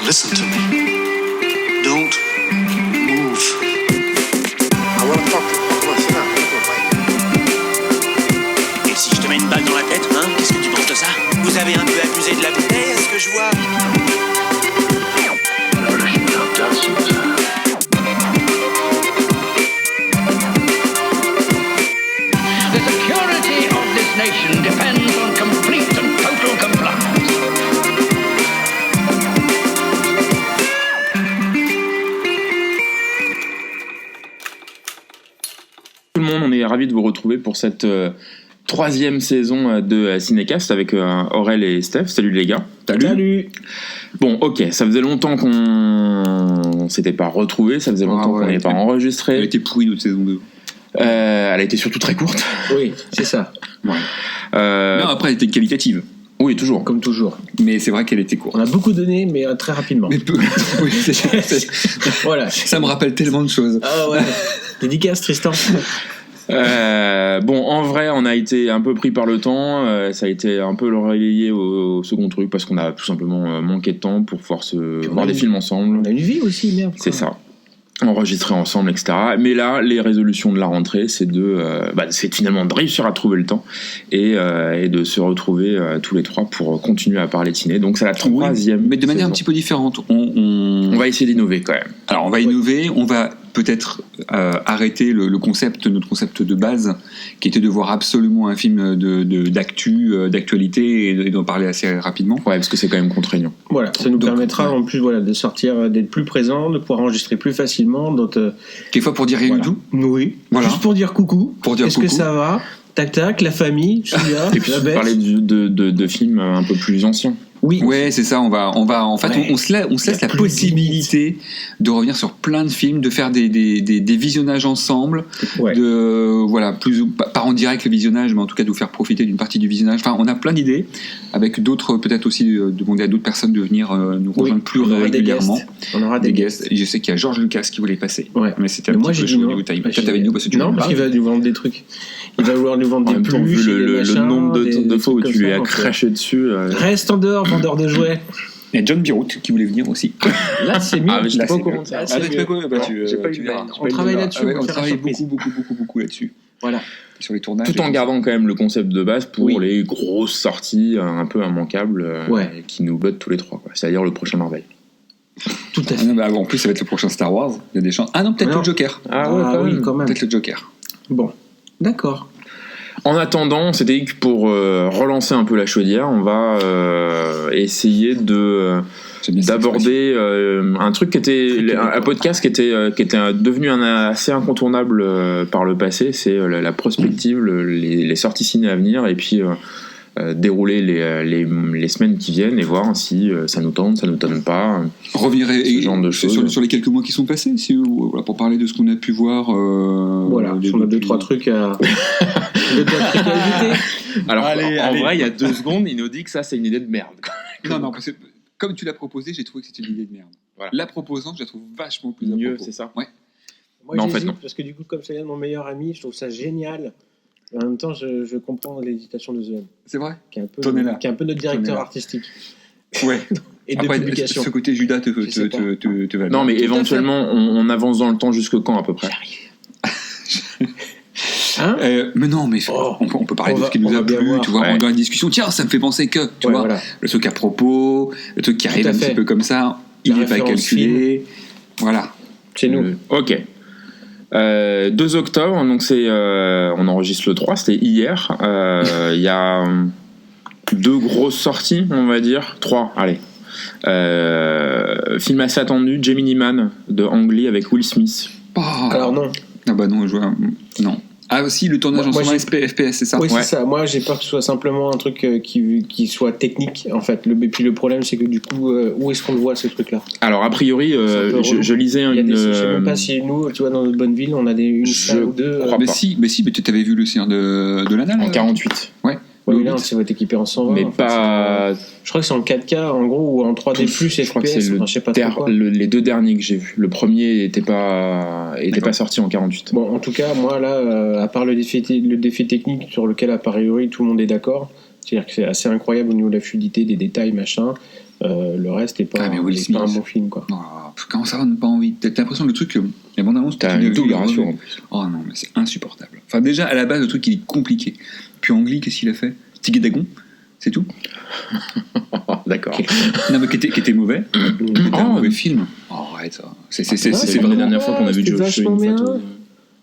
listen to me. Don't move. I want to talk to you. Et si je te mets une balle dans la tête, hein, qu'est-ce que tu penses de ça? Vous avez un peu abusé de la bouteille, est-ce que je vois? The security of this nation depends on complete and total compliance. Tout le monde, on est ravis de vous retrouver pour cette troisième saison de Cinécast avec Aurel et Steph. Salut les gars. Salut. Bon, ok, ça faisait longtemps qu'on s'était pas retrouvés, ça faisait longtemps qu'on n'avait pas enregistré. Elle était pourrie notre saison 2. Elle a été surtout très courte. Oui, c'est ça. Ouais. Non, après elle était qualitative. Oui, toujours. Comme toujours. Mais c'est vrai qu'elle était courte. On a beaucoup donné, mais très rapidement. Mais peu. Oui, Voilà. Ça me rappelle tellement de choses. Ah ouais. Dédicace, Tristan. Bon, en vrai, on a été un peu pris par le temps. Ça a été un peu le relayé au second truc parce qu'on a tout simplement manqué de temps pour pouvoir voir des films ensemble. On a une vie aussi, merde. C'est ça. Enregistrer ensemble, etc. Mais là, les résolutions de la rentrée, c'est c'est finalement de réussir à trouver le temps et de se retrouver tous les trois pour continuer à parler de ciné. Donc c'est la troisième. Mais de manière saison. un petit peu différente. On va essayer d'innover quand même. Alors on va innover, on va peut-être arrêter notre concept de base, qui était de voir absolument un film d'actualité et d'en parler assez rapidement. Ouais, parce que c'est quand même contraignant. Voilà, ça nous permettra en plus de sortir, d'être plus présent, de pouvoir enregistrer plus facilement. Quelquefois pour dire rien du tout. Oui. Voilà. Juste pour dire coucou. Est-ce que ça va? Tac tac, la famille, je suis là. Et puis parler de films un peu plus anciens. Oui. Ouais, c'est ça. On va en fait, on se laisse la possibilité de revenir sur plein de films, de faire des visionnages ensemble, pas en direct le visionnage, mais en tout cas de vous faire profiter d'une partie du visionnage. Enfin, on a plein d'idées, avec d'autres, peut-être aussi demander à d'autres personnes de venir nous rejoindre plus régulièrement. On aura des guests. Et je sais qu'il y a Georges Lucas qui voulait passer, mais c'était un moi, petit peu chaud au niveau time. Toi, t'avais nous parce que tu non, parce qu'il va nous vendre des trucs. Il va vouloir nous vendre des peluches. Vu le nombre de fois où tu lui as craché dessus. Reste en dehors, vendeur de jouets. Il y a John Birout qui voulait venir aussi. Là, c'est mieux. Ah, mais je pas au courant de ça. On travaille là-dessus. On travaille beaucoup là-dessus. Voilà. Sur les tournages. Tout en gardant quand même le concept de base pour les grosses sorties un peu immanquables qui nous bottent tous les trois. C'est-à-dire le prochain Marvel. Tout à fait. En plus, ça va être le prochain Star Wars. Il y a des chances. Ah non, peut-être le Joker. Quand même. Peut-être le Joker. Bon, d'accord. En attendant, on s'était dit que pour relancer un peu la chaudière, on va essayer d'aborder un truc qui était un podcast qui était devenu assez incontournable par le passé. C'est la prospective, les sorties ciné à venir, et puis dérouler les semaines qui viennent et voir si ça nous tente, ça nous tente pas. Revenir ce genre de choses. Sur les quelques mois qui sont passés, pour parler de ce qu'on a pu voir. On a 2-3 trucs à éviter. Alors, en vrai, il y a 2 secondes, il nous dit que ça, c'est une idée de merde. Non, parce que comme tu l'as proposé, j'ai trouvé que c'était une idée de merde. Voilà. La proposante, je la trouve vachement plus mieux, c'est ça. Ouais. Moi, j'hésite, non. Parce que du coup, comme ça vient de mon meilleur ami, je trouve ça génial. En même temps, je comprends l'hésitation de The C'est vrai. Qui est un peu notre directeur artistique. Ouais. Et après, de publication. Ce côté Judas te va bien. Non, mais éventuellement, on avance dans le temps jusque quand à peu près? Mais non, mais on peut parler de ce qui nous a plu, tu vois, dans la discussion. Tiens, ça me fait penser que, tu vois, le truc à propos, le truc qui arrive un petit peu comme ça, il n'est pas calculé. Voilà. Chez nous. Ok. 2 octobre, donc on enregistre le 3, c'était hier. Il y a 2 grosses sorties, on va dire. 3, allez. Film assez attendu, Gemini Man de Ang Lee avec Will Smith. Alors non. Ah bah non, non. Ah aussi, le tournage en ce moment FPS, c'est ça? Oui, c'est ça. Moi, j'ai peur que ce soit simplement un truc qui soit technique, en fait. Et puis le problème, c'est que du coup, où est-ce qu'on le voit, ce truc-là? Alors, a priori, je lisais une... Je sais même pas si nous, tu vois, dans notre bonne ville, on a une salle ou 2... Mais si, tu avais vu le Seigneur de l'Anneau en 48. Ouais. Oui, là, ça va être équipé en 120. Mais pas... Je crois que c'est en 4K, en gros, ou en 3D+, je crois que c'est je sais pas trop quoi. les 2 derniers que j'ai vus. Le premier était pas sorti en 48. Bon, en tout cas, moi, là, à part le défi technique sur lequel, a priori, tout le monde est d'accord, C'est-à-dire que c'est assez incroyable au niveau de la fluidité, des détails, machin. Le reste est pas, mais Will est Smith, pas un bon film, quoi. Oh, comment ça va, on n'a pas envie. T'as l'impression que le truc, la bande-annonce, T'as une double ration en plus. Oh non, mais c'est insupportable. Enfin, déjà, à la base, le truc, il est compliqué. Puis Ang Lee, qu'est-ce qu'il a fait? Tiggy Dagon, c'est tout. D'accord. Non, mais qui était mauvais. C'était un mauvais film. Oh, arrête ça. C'est vraiment la dernière fois qu'on a vu Josh une photo.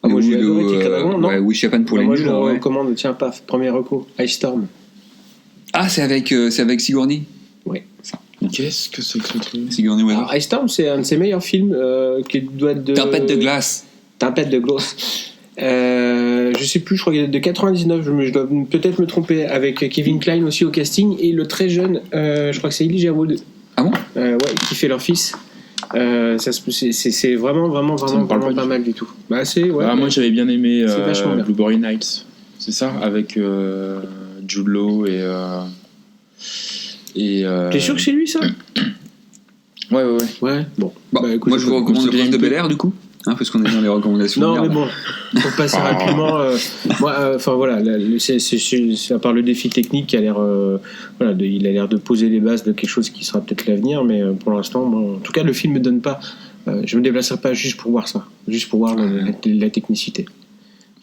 Ah, moi j'ai adoré Tiggy Dagon, non? Ouais, Wish Japan pour les moi nuls. je le recommande, tiens, paf, premier recours, Ice Storm. Ah, c'est avec Sigourney. Oui. Qu'est-ce que c'est que ce truc? Sigourney Weaver. Alors, Ice Storm, c'est un de ses meilleurs films qui doit être de. Tempête de glace. Tempête de glace. Je sais plus, je crois qu'il est de 99, je dois peut-être me tromper, avec Kevin Kline aussi au casting, et le très jeune, je crois que c'est Elijah Wood. Ah bon? Ouais, qui fait leur fils. C'est vraiment pas mal du tout. Bah, c'est, ouais, moi j'avais bien aimé vachement bien. Blueberry Nights, c'est ça, avec Jude Law et T'es sûr que c'est lui, ça? Ouais. Ouais, bon. Bah, écoute, moi je vous recommande c'est Le Prince de bien Bel-Air du coup, hein, parce qu'on est dans les recommandations. Non, merde. mais bon, pour passer rapidement, enfin voilà, c'est à part le défi technique qui a l'air, il a l'air de poser les bases de quelque chose qui sera peut-être l'avenir, mais pour l'instant, en tout cas, le film me donne pas. Je me déplacerai pas juste pour voir ça, juste pour voir la technicité.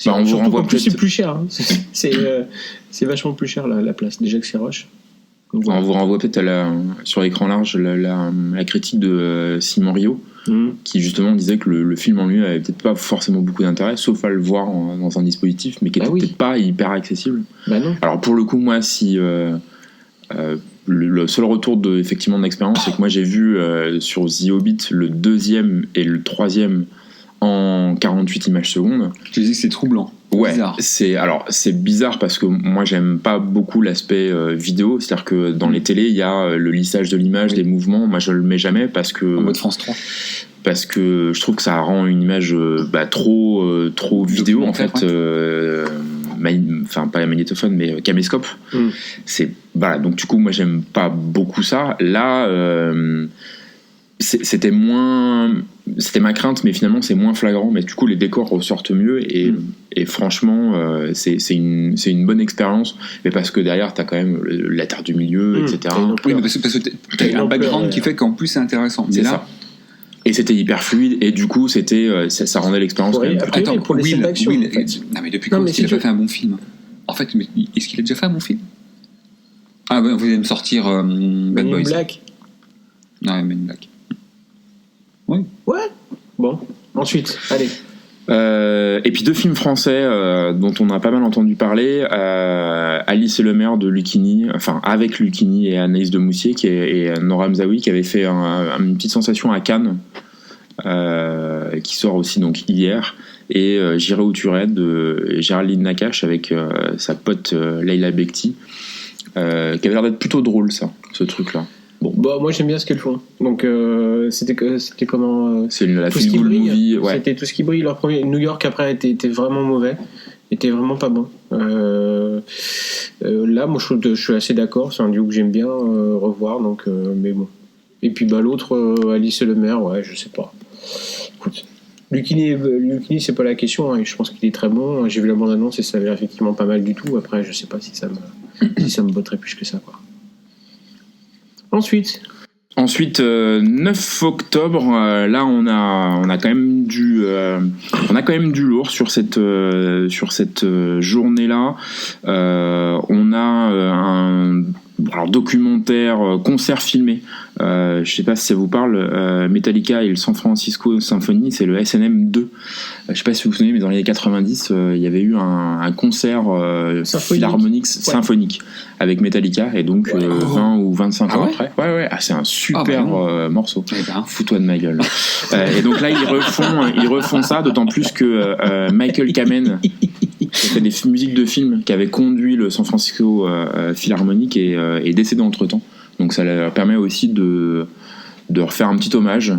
On vous renvoie en plus, c'est plus cher. Hein. C'est vachement plus cher la place. Déjà que c'est rush. Donc, on vous renvoie peut-être sur l'écran large la critique de Simon Rio, qui justement disait que le film en lui avait peut-être pas forcément beaucoup d'intérêt, sauf à le voir dans un dispositif, mais qui était peut-être pas hyper accessible. Bah non. Alors pour le coup, moi, si le seul retour effectivement d'expérience, c'est que moi j'ai vu sur The Hobbit le 2e et le 3e en 48 images secondes. Je te dis que c'est troublant. Ouais, bizarre. c'est bizarre parce que moi j'aime pas beaucoup l'aspect vidéo, c'est-à-dire que dans les télés il y a le lissage de l'image, des mouvements, moi je le mets jamais parce que en mode France 3. Parce que je trouve que ça rend une image trop vidéo en fait, enfin pas magnétophone mais caméscope. Voilà, donc du coup moi j'aime pas beaucoup ça. Là c'était ma crainte, mais finalement c'est moins flagrant, mais du coup les décors ressortent mieux et franchement c'est une bonne expérience, mais parce que derrière t'as quand même la terre du milieu, etc. Oui, mais parce que t'as un background qui fait qu'en plus c'est intéressant. C'est ça. Et c'était hyper fluide, et du coup c'était ça rendait l'expérience quand même. Attends, pour les scènes d'action, Will, en fait. non mais depuis quand est-ce qu'il a pas fait un bon film? En fait, mais est-ce qu'il a déjà fait un bon film? Ah ouais, vous allez me sortir Bad Boys. Black. Non, Men in Black. Oui. Ouais. Bon. Ensuite, allez. Et puis 2 films français dont on a pas mal entendu parler, Alice et le maire de Lucchini, enfin avec Lucchini et Anaïs de Moussier et Nora Mzaoui, qui avait fait une petite sensation à Cannes, qui sort aussi donc hier, et J'irai où tu raides de Géraldine Nakache avec sa pote Leila Bekti, qui avait l'air d'être plutôt drôle, ce truc là. Bon, bah, moi j'aime bien ce qu'elles font. Donc c'était comment c'est la Tout ce qui feel good brille. movie, ouais. C'était Tout ce qui brille. Leur premier New York après était vraiment mauvais, était vraiment pas bon. Là, moi je suis assez d'accord. C'est un duo que j'aime bien revoir. Donc, mais bon. Et puis l'autre, Alice et le maire, ouais, je sais pas. Écoute, Lucchini c'est pas la question. Hein, je pense qu'il est très bon. J'ai vu la bande annonce et ça avait effectivement pas mal du tout. Après, je sais pas si ça me botterait plus que ça, quoi. Ensuite, 9 octobre, là on a quand même du lourd sur cette journée-là. On a un documentaire, concert filmé. Je sais pas si ça vous parle. Metallica et le San Francisco Symphony, c'est le S&M 2. Je sais pas si vous vous souvenez, mais dans les années 90, il y avait eu un concert philharmonique symphonique avec Metallica, et donc 20 ou 25 ans après. Ouais, c'est un super morceau. Fous-toi de ma gueule. Et donc là, ils refont ça, d'autant plus que Michael Kamen, qui a fait des musiques de films, qui avait conduit le San Francisco Philharmonique, est décédé entre-temps. Donc ça leur permet aussi de refaire un petit hommage.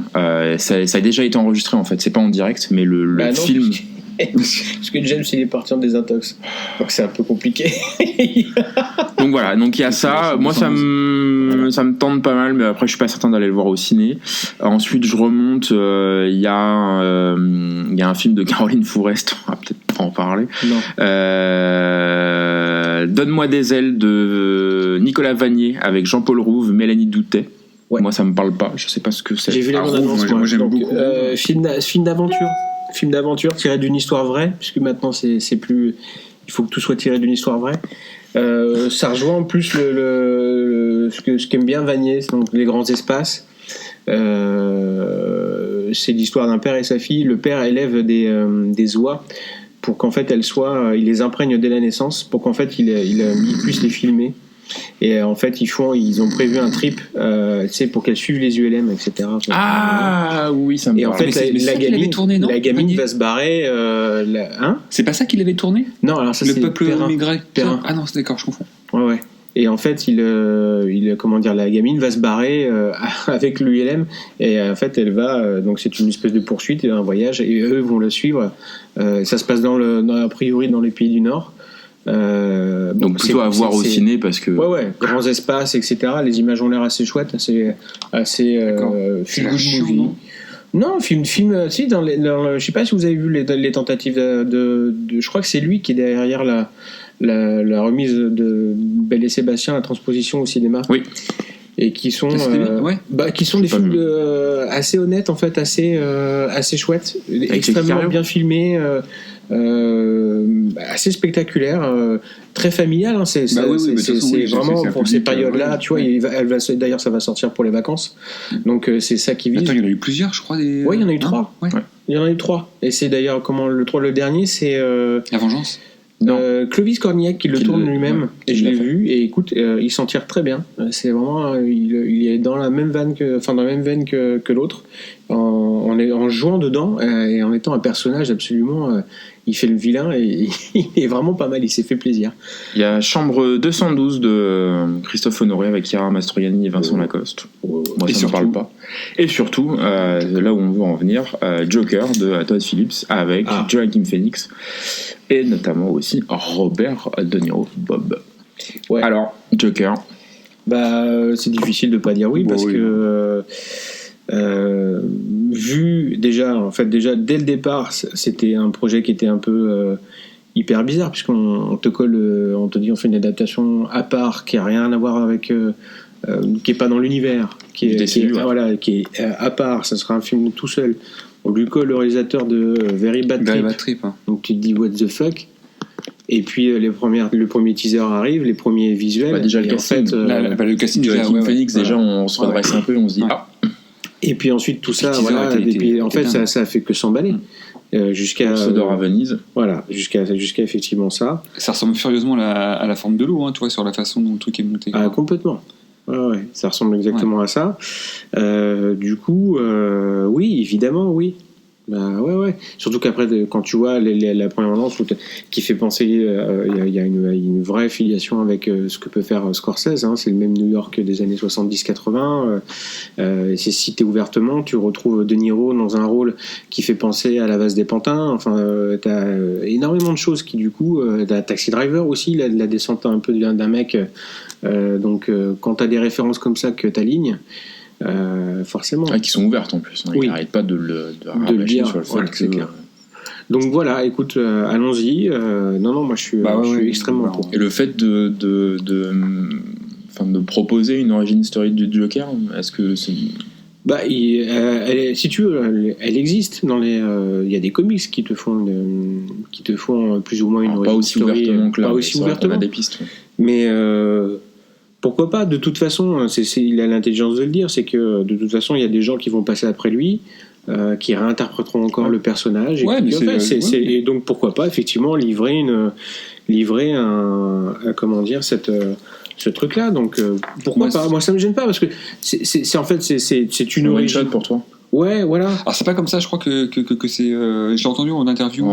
Ça a déjà été enregistré en fait, c'est pas en direct, mais le film. Parce que James il est parti en désintox, donc c'est un peu compliqué. Donc voilà, donc il y a ça. Moi ça me tente pas mal, mais après je suis pas certain d'aller le voir au ciné. Ensuite je remonte, il y a un film de Caroline Fourest, on va peut-être pas en parler. Non. Donne-moi des ailes de Nicolas Vanier avec Jean-Paul Rouve, Mélanie Doutet. Ouais. Moi, ça me parle pas. Je sais pas ce que c'est. J'ai vu la bande-annonce. Moi, j'aime beaucoup. Film d'aventure. Film d'aventure tiré d'une histoire vraie, puisque maintenant c'est plus. Il faut que tout soit tiré d'une histoire vraie. Ça rejoint en plus ce qu'aime bien Vanier, donc les grands espaces. C'est l'histoire d'un père et sa fille. Le père élève des oies pour qu'en fait il les imprègne dès la naissance, pour qu'en fait il puisse les filmer. Et en fait ils ont prévu un trip pour qu'elles suivent les ULM, etc. Ah oui, ça me parle. Et en fait la gamine va se barrer. C'est pas ça qu'il avait tourné? Non, alors ça le c'est peuple migré. Perrin. Ah non, c'est d'accord, je confonds. Ouais. Et en fait, la gamine va se barrer avec l'ULM, et en fait, elle va. Donc, c'est une espèce de poursuite, un voyage, et eux vont la suivre. Ça se passe a priori dans les pays du Nord. Donc plutôt à voir au ciné parce que. Ouais, grands espaces, etc. Les images ont l'air assez chouettes, assez feel good movie. Non, film. Si, je sais pas si vous avez vu les tentatives de. Je crois que c'est lui qui est derrière la remise de Belle et Sébastien, la transposition au cinéma. Oui. Et qui sont qui sont des pas films assez honnêtes, en fait, assez chouettes, extrêmement bien filmés, assez spectaculaires, très familial, hein. C'est vraiment pour ces périodes-là, tu vois. D'ailleurs, ça va sortir pour les vacances, donc c'est ça qui vise. Attends, il y en a eu plusieurs, je crois. Ouais, il y en a eu 3. Ouais. Il y en a eu 3. Et c'est d'ailleurs le dernier, c'est La Vengeance. Clovis Cornillac qui le tourne lui-même, et je l'ai vu, et écoute, il s'en tire très bien. C'est vraiment, il est dans la même veine que l'autre, en jouant dedans, et en étant un personnage absolument, il fait le vilain, et il est vraiment pas mal, il s'est fait plaisir. Il y a Chambre 212 de Christophe Honoré avec Chiara Mastroianni et Vincent Lacoste. Moi, ça ne me parle pas. Et surtout, là où on veut en venir, Joker de Todd Phillips avec Joaquin Phoenix, et notamment aussi Robert De Niro, Bob. Ouais. Alors, Joker. C'est difficile de pas dire oui, parce que vu déjà dès le départ, c'était un projet qui était un peu hyper bizarre, puisqu'on te dit on fait une adaptation à part qui a rien à voir avec qui est pas dans l'univers, qui est à part, ça sera un film tout seul. On lui colle le réalisateur de Very Bad Trip. Hein. Donc tu te dis what the fuck. Et puis le premier teaser arrive, les premiers visuels. Déjà le casting. Le casting de Joaquin Phoenix, déjà on se redresse un peu, on se dit Et puis ensuite tout ça, en fait ça a fait que s'emballer. Jusqu'à Sodor à Venise. Voilà, jusqu'à effectivement ça. Ça ressemble furieusement à la forme de l'eau, hein, tu vois, sur la façon dont le truc est monté. Complètement. Ouais, ça ressemble exactement à ça. Du coup, oui, évidemment, oui. Ouais. Surtout qu'après, quand tu vois la première annonce qui fait penser, il y a une vraie filiation avec ce que peut faire Scorsese. Hein, c'est le même New York des années 70-80. C'est cité ouvertement. Tu retrouves De Niro dans un rôle qui fait penser à La Vase des Pantins. Enfin, t'as énormément de choses qui, du coup, t'as Taxi Driver aussi, la descente un peu d'un mec. Donc, quand t'as des références comme ça que t'alignes, forcément. Qui sont ouvertes en plus. Hein. Oui. Ils n'arrêtent pas de le dire sur le fait que c'est clair. Donc voilà, écoute, allons-y. Non, moi je suis extrêmement pour. Et le fait de proposer une origin story du Joker, est-ce que c'est... si tu veux, elle existe dans les. Il y a des comics qui te font plus ou moins une origin story. Pas aussi ouvertement. On a des pistes. Mais pourquoi pas? De toute façon, il a l'intelligence de le dire, c'est que de toute façon, il y a des gens qui vont passer après lui, qui réinterpréteront encore le personnage. Et donc pourquoi pas effectivement livrer ce truc-là. Donc pourquoi pas? Moi, ça me gêne pas, parce que c'est une origine pour toi. Ouais, voilà. Alors c'est pas comme ça, je crois que c'est. J'ai entendu en interview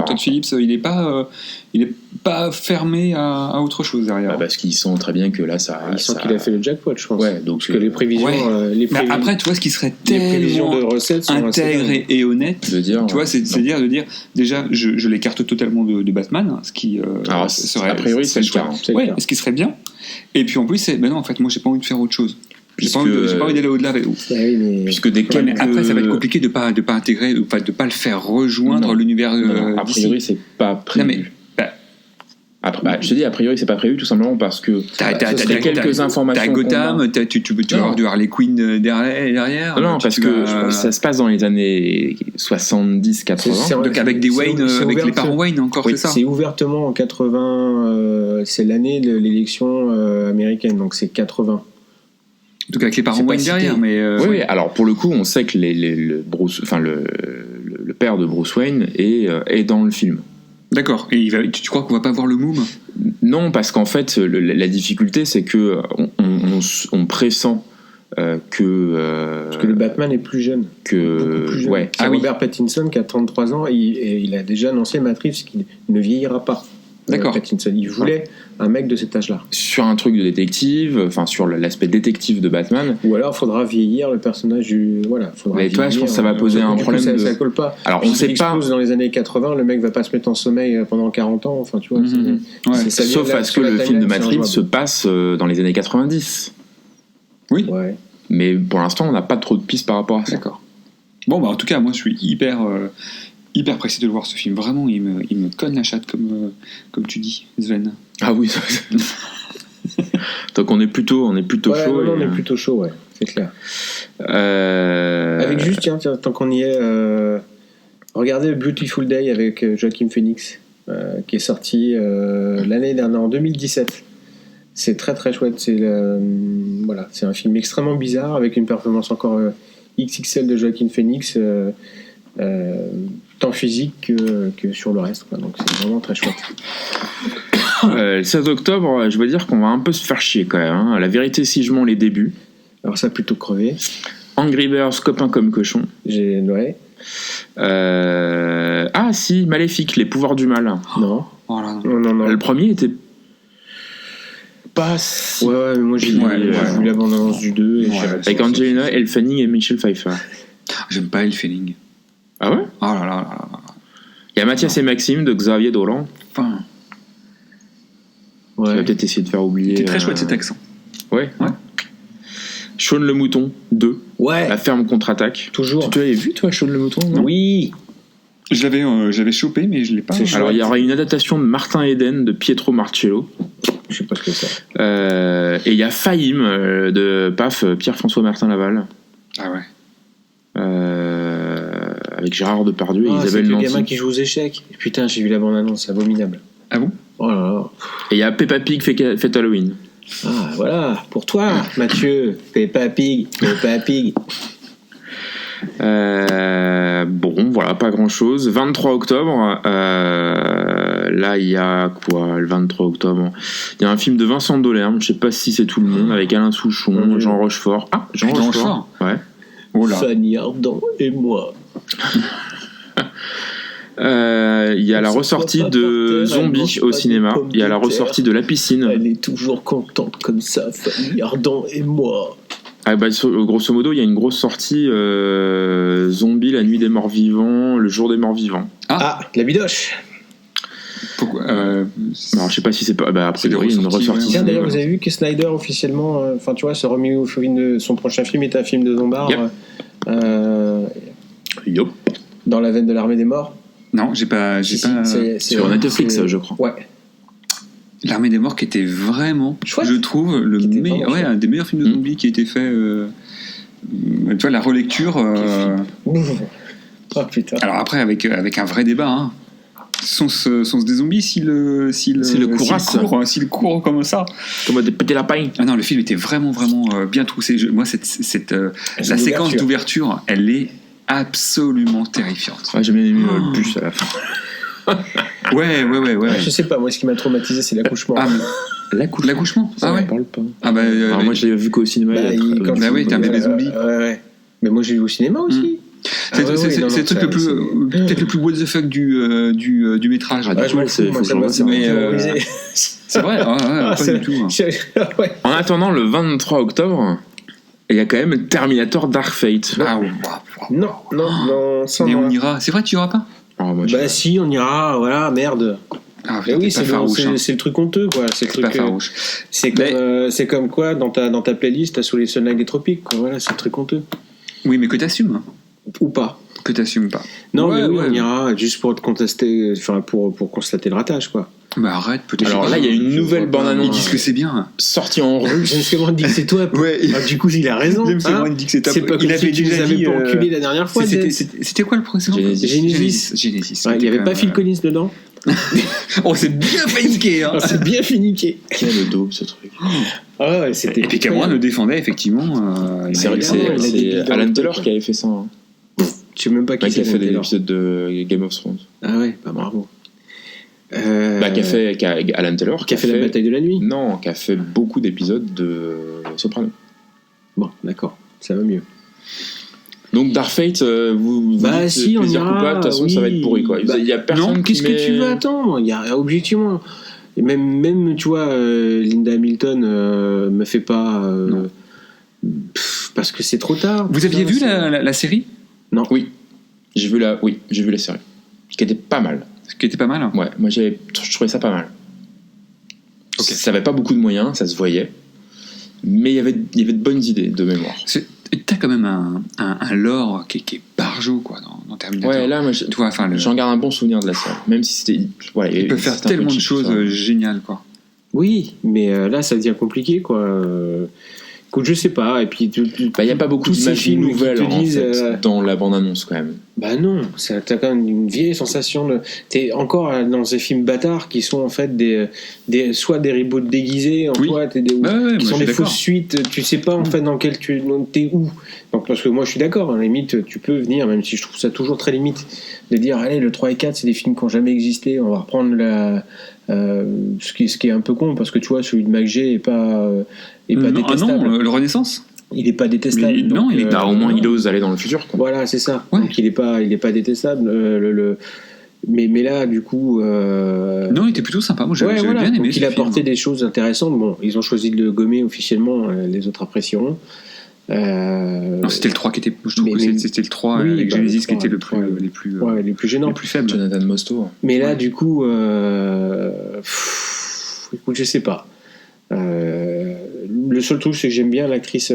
Todd Phillips, il est pas fermé à autre chose derrière. Parce qu'il sent très bien que là ça. Il sent qu'il a fait le jackpot, je pense. Ouais, donc parce que les prévisions. Après, tu vois, ce qui serait tellement de recettes sont intègre et honnête, de dire, tu vois, c'est de dire déjà, je l'écarte totalement de Batman, ce qui serait a priori c'est le cas. Ce qui serait bien. Et puis en plus, non, en fait, moi j'ai pas envie de faire autre chose. J'ai pas envie d'aller au-delà avec vous. Puisque dès quelques... Après, ça va être compliqué de pas intégrer, de pas le faire rejoindre l'univers. A priori, c'est pas prévu. Après, je te dis, a priori, c'est pas prévu tout simplement parce que t'as quelques informations. T'as Gotham, tu veux avoir du Harley Quinn derrière. Non, parce que ça se passe dans les années 70-80. Donc avec des Wayne, avec les parents Wayne encore, oui, c'est ça. C'est ouvertement en 80. C'est l'année de l'élection américaine, donc c'est 80. Donc avec les parents Wayne derrière, mais oui. Alors pour le coup, on sait que le père de Bruce Wayne est dans le film. D'accord. Et tu crois qu'on va pas voir le Moom ? Non, parce qu'en fait, la difficulté, c'est que on pressent parce que le Batman est plus jeune. Ouais. C'est Robert Pattinson qui a 33 ans et il a déjà annoncé Matrix qu'il ne vieillira pas. D'accord. Pattinson, il voulait un mec de cet âge-là. Sur un truc de détective, enfin sur l'aspect détective de Batman. Ou alors, il faudra vieillir le personnage Mais toi, je pense que ça va poser un problème. Ça colle pas. Alors, on sait pas. Dans les années 80, le mec va pas se mettre en sommeil pendant 40 ans. Enfin, tu vois. Sauf parce que le film de Matrix se passe dans les années 90. Oui. Ouais. Mais pour l'instant, on n'a pas trop de pistes par rapport à ça. D'accord. Bon, en tout cas, moi, je suis hyper pressé de le voir, ce film. Vraiment, il me conne la chatte, comme tu dis, Sven. Ah oui. Donc on est plutôt chaud. On est plutôt chaud, ouais, c'est clair. Avec juste, tiens, tant qu'on y est, regardez Beautiful Day avec Joaquin Phoenix, qui est sorti l'année dernière, en 2017. C'est très très chouette. C'est un film extrêmement bizarre avec une performance encore XXL de Joaquin Phoenix. Tant physique que sur le reste, quoi. Donc c'est vraiment très chouette. Le 16 octobre, je veux dire qu'on va un peu se faire chier quand même, hein. La vérité si je mens les débuts. Alors ça a plutôt crevé. Angry Birds, copain comme cochon. Ouais. Ah si, Maléfique, les pouvoirs du mal. Non. Voilà. Non. Le premier était pas si... Ouais, mais moi j'ai vu la bande-annonce du 2 et avec Angelina, Elle Fanning et Michelle Pfeiffer. J'aime pas Elle Fanning. Ah ouais? Oh là là. Il y a Mathias et Maxime de Xavier Dolan. Enfin. Ouais. Tu vas peut-être essayer de faire oublier. C'était très chouette cet accent. Ouais. Shaun le Mouton 2. Ouais. La ferme contre-attaque. Toujours. Tu l'avais vu toi, Shaun le Mouton, non? Oui. Je l'avais chopé, mais je l'ai pas. Alors il y aura une adaptation de Martin Eden de Pietro Marcello. Je sais pas ce que c'est. Et il y a Fahim de Pierre-François Martin Laval. Ah ouais. Avec Gérard Depardieu et Isabelle c'est Nanty. le gamin qui joue aux échecs. Putain, j'ai vu la bande-annonce, c'est abominable. Ah bon? Oh là là. Et il y a Peppa Pig fait Halloween. Ah voilà, pour toi, Mathieu. Peppa Pig. Bon, voilà, pas grand-chose. 23 octobre, là, il y a quoi, le 23 octobre? Il y a un film de Vincent Delerme, je sais pas si c'est tout le monde, avec Alain Souchon, Jean Rochefort. Ah, Jean Rochefort. Ouais. Oh là. Fanny Ardant et moi. Il y a la ressortie de Zombie au cinéma. Il y a la ressortie de La Piscine. Elle est toujours contente comme ça, Fanny Ardant et moi. Ah bah, grosso modo, il y a une grosse sortie Zombie, La Nuit des Morts Vivants, Le Jour des Morts Vivants. Ah, la bidoche. Pourquoi Alors je sais pas si c'est pas. Bah, après, une ressortie. Tiens, d'ailleurs, vous avez vu que Snyder officiellement, enfin tu vois, se remis au film son prochain film est un film de Zombard. Yep. Dans la veine de l'Armée des Morts. Non, j'ai pas. C'est sur Netflix, je crois. Ouais. L'Armée des Morts qui était vraiment, chouette. Je trouve, un des meilleurs films de zombies qui a été fait. Tu vois, la relecture. Oh putain. Alors après, avec un vrai débat, hein. Sont-ce des zombies s'il court comme ça? Comme des petits lapins. Ah non, le film était vraiment bien troussé. Moi, la séquence d'ouverture, elle est absolument terrifiante. Ouais, j'ai bien aimé le bus à la fin. Ouais. Je sais pas, moi, ce qui m'a traumatisé, c'est l'accouchement. Ah, l'accouchement? Ah ouais. Parle pas. Ah bah, alors moi, je l'ai vu qu'au cinéma. T'as un bébé zombie. Ouais. Mais moi, j'ai vu au cinéma aussi. C'est le truc peut-être le plus what the fuck du métrage. C'est vrai, pas du tout. En attendant le 23 octobre, il y a quand même Terminator Dark Fate. Non, mais on ira. C'est vrai, tu iras pas? Bah si, on ira, voilà, merde. oui, c'est le truc honteux, quoi. C'est le truc pas farouche. C'est comme quoi dans ta playlist, t'as Sous les Sunlight des Tropiques, quoi. Voilà, c'est le truc honteux. Oui, mais que t'assumes. Ou pas. Que t'assumes pas. Non, mais on ira juste pour te contester, enfin pour constater le ratage, quoi. Bah arrête, peut-être. Alors là, il y a une nouvelle bande-annonce. Ils disent que c'est bien. Sortie en russe. James Cameron dit que c'est toi. Ouais. Du coup, il a raison. James Cameron dit que c'est top. C'est pas comme si tu nous avais pas enculé la dernière fois. C'était quoi le précédent? Genesis. Ouais, il y avait pas Phil Collins dedans. Oh, c'est bien finiqué, hein. C'est bien finiqué. Qui a le dos, ce truc? Ah ouais, c'était. Et puis Cameron le défendait, effectivement. C'est vrai que c'est Alan Taylor qui avait fait ça. Je sais même pas qui a fait des épisodes de Game of Thrones. Ah ouais, bah bravo. Alan Taylor qui a fait la bataille de la nuit. Non, qui a fait beaucoup d'épisodes de Soprano. Bon, d'accord, ça va mieux. Donc Dark Fate, vous dites si, on plaisir ira, coupable, de toute façon ça va être pourri, quoi. Il y a personne. Non, qu'est-ce que tu veux attendre? Il y a objectivement, même tu vois, Linda Hamilton me fait pas parce que c'est trop tard. Vous aviez vu la série? Non. Oui, j'ai vu la série, qui était pas mal. Qui était pas mal. Hein. Ouais, moi je trouvais ça pas mal. Okay. Ça avait pas beaucoup de moyens, ça se voyait, mais il y avait de bonnes idées de mémoire. T'as quand même un lore qui est barjot, quoi, dans Terminator. Ouais, là, moi, j'en garde un bon souvenir de la série, même si c'était. Ouais, il peut faire tellement de choses géniales, quoi. Oui, mais là, ça devient compliqué, quoi. Écoute, je sais pas, et puis il n'y a pas beaucoup d'images nouvelles en fait, dans la bande-annonce quand même. Bah non, t'as quand même une vieille sensation t'es encore dans ces films bâtards qui sont en fait soit des reboots déguisés, qui sont des fausses suites, tu sais pas en fait dans quel t'es où. Donc parce que moi je suis d'accord, à la limite tu peux venir, même si je trouve ça toujours très limite, de dire allez le 3 et 4 c'est des films qui n'ont jamais existé, on va reprendre ce qui est un peu con parce que tu vois celui de McG est pas détestable. Ah non, le Renaissance. Il est pas détestable. Au moins il ose aller dans le futur, quoi. Voilà, c'est ça. Ouais. Donc il est pas détestable. Mais là, du coup. Non, il était plutôt sympa. Moi, j'avais bien aimé. Donc il apportait des choses intéressantes. Bon, ils ont choisi de le gommer officiellement. Les autres apprécieront. Non, c'était le 3 qui était. Je trouve que c'était le 3 avec Genesis qui était les plus gênants, les plus faibles. Jonathan Mostow. Mais là, du coup, écoute, je sais pas. Le seul truc, c'est que j'aime bien l'actrice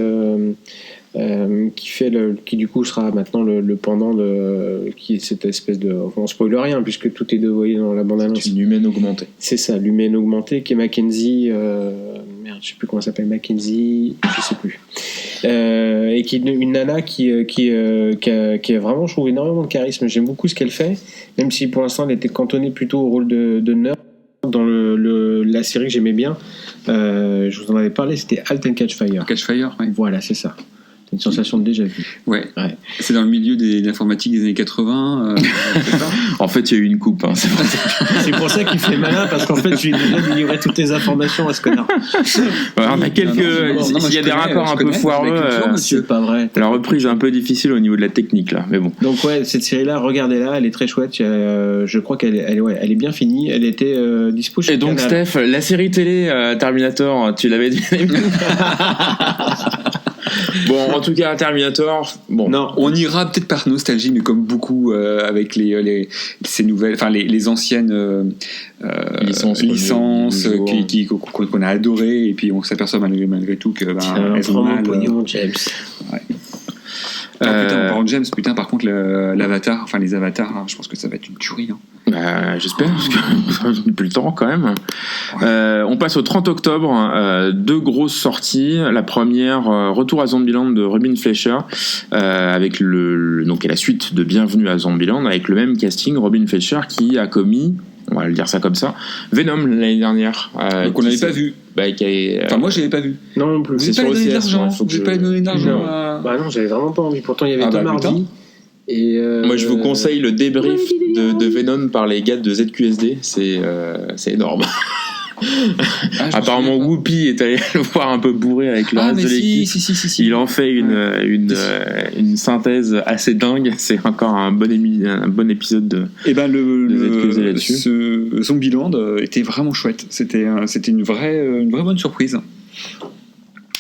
qui du coup sera maintenant le pendant qui est cette espèce de. Enfin, on spoil rien puisque tout est dévoilé dans la bande-annonce. C'est une humaine augmentée. C'est ça, l'humaine augmentée qui est Mackenzie. Merde, je sais plus comment elle s'appelle, Mackenzie, je sais plus. Et qui est une nana qui a vraiment, je trouve, énormément de charisme. J'aime beaucoup ce qu'elle fait, même si pour l'instant elle était cantonnée plutôt au rôle de nerd. Dans la série que j'aimais bien, je vous en avais parlé, c'était Halt and Catch Fire. Catch Fire, ouais. Voilà, c'est ça. C'est une sensation de déjà vu. Ouais. C'est dans le milieu de l'informatique des années 80. En fait, il y a eu une coupe. Hein. C'est pour ça qu'il fait malin, parce qu'en fait, je lui ai déjà livré toutes les informations à ce connard. On a quelques. S'il y a des raccords un peu foireux, c'est pas vrai. La reprise est un peu difficile au niveau de la technique, là. Mais bon. Donc, ouais, cette série-là, regardez-la, elle est très chouette. Je crois qu'elle est bien finie. Elle était dispo chez Canal. Et donc, Steph, la série télé Terminator, tu l'avais dit. Bon, en tout cas, Terminator. Bon, non, on ira peut-être par nostalgie, mais comme beaucoup avec ces nouvelles, enfin les anciennes licences qu'on a adorées, et puis on s'aperçoit malgré tout que elles sont mal. James. Ouais. Putain, on parle de James, putain, par contre, l'avatar, enfin les avatars, hein, je pense que ça va être une tuerie. Hein. Bah, j'espère, parce que depuis le temps quand même. Ouais. On passe au 30 octobre, 2 grosses sorties. La première, Retour à Zombieland de Robin Fleischer, avec donc la suite de Bienvenue à Zombieland, avec le même casting, Robin Fleischer qui a commis, on va le dire ça comme ça, Venom l'année dernière. Donc on n'avait pas vu. Enfin, moi je l'avais pas vu. Non plus. Vous n'avez pas donné d'argent. Vous n'avez pas donné d'argent. Bah non, j'avais vraiment pas envie. Pourtant, il y avait 2 mardis. Et moi, je vous conseille le débrief de Venom par les gars de ZQSD. C'est énorme. Apparemment, Whoopi est allé le voir un peu bourré avec le reste de l'équipe. Si. Il en fait une synthèse assez dingue. C'est encore un bon épisode de ZQSD là-dessus. Ce Zombieland était vraiment chouette. C'était une vraie bonne surprise.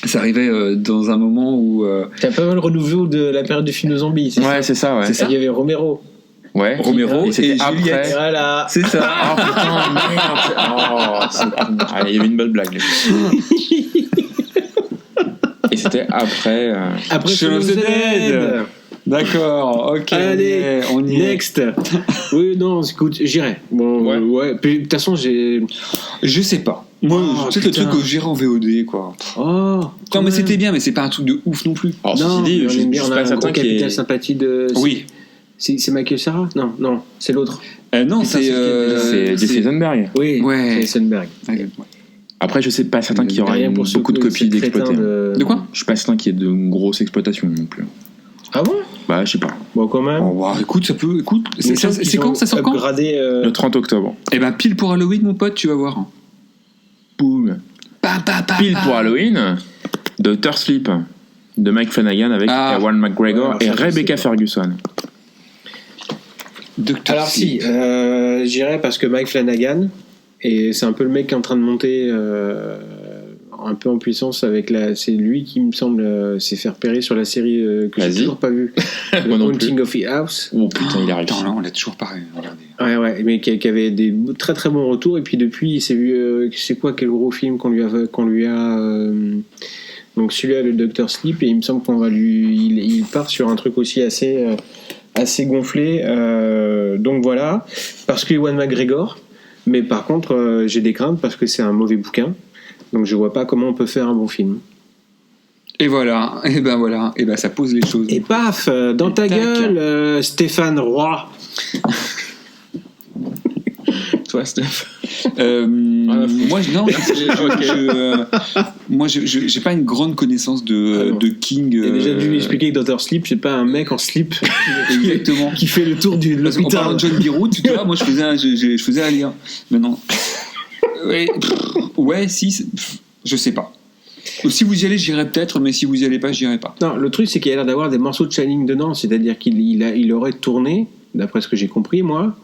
Ça arrivait dans un moment où... T'as pas mal renouvelé de la période du film de zombies, c'est ça. C'est ça. Il y avait Romero. Ouais. Romero et c'était Juliette. Voilà. C'est ça. Ah putain, merde. Oh, c'est con. Allez, il y avait une bonne blague. Et c'était après. Après Shaun of the Dead. D'accord, ok. Allez, on y next. Oui, non, écoute, j'irai. Bon, ouais. Puis de toute façon, Je sais pas. Moi, c'est le truc que j'irai en VOD, quoi. Oh. Non, mais c'était bien, mais c'est pas un truc de ouf non plus. Alors, Non, ceci dit, on je aime bien. suis On a pas un certain gros qu'il y capital ait. sympathie de. Oui. C'est Michael Cera ? Non, c'est l'autre. Non, Putain, C'est Jesse Eisenberg. Oui. Ouais. C'est Sonnenberg. Après, je sais pas certain qu'il y aura Rien pour beaucoup de copies d'exploiter. De quoi ? Je suis pas certain qu'il y ait de grosses exploitations non plus. Ah bon ? Bah, je sais pas. Bon, quand même. Oh, bah, écoute, ça peut. Écoute, c'est quand ? Ça sort quand ? Le 30 octobre. Eh ben, pile pour Halloween, mon pote, tu vas voir. Boum. Pile pour Halloween, Dr. Sleep de Mike Flanagan avec Ewan McGregor et Rebecca Ferguson. Alors si, j'irais parce que Mike Flanagan, et c'est un peu le mec qui est en train de monter un peu en puissance avec c'est lui qui me semble s'est fait repérer sur la série que j'ai toujours pas vue, The Haunting of Hill House. Oh putain, il arrive. Attends, là, on l'a toujours pas regardé. Ouais, mais qui avait des très très bons retours, et puis depuis il s'est vu, je sais quoi, quel gros film qu'on lui a donc celui-là, le Dr. Sleep, et il me semble qu'on va il part sur un truc aussi assez gonflé, donc voilà, parce que Ewan McGregor, mais par contre j'ai des craintes parce que c'est un mauvais bouquin, donc je vois pas comment on peut faire un bon film. Et voilà, et ben ça pose les choses. Et paf, dans ta gueule, Stéphane Roy. Toi, Steph. Moi, non, moi, j'ai pas une grande connaissance de King. J'ai déjà dû lui expliquer que Dr. Sleep, c'est pas un mec en slip exactement qui fait le tour de l'hôpital. On parle de John Birwood, tu vois, moi je faisais un lien. Maintenant, ouais, si, je sais pas. Si vous y allez, j'irai peut-être, mais si vous y allez pas, j'irai pas. Non, le truc c'est qu'il a l'air d'avoir des morceaux de Shining dedans, c'est-à-dire qu'il aurait tourné, d'après ce que j'ai compris moi.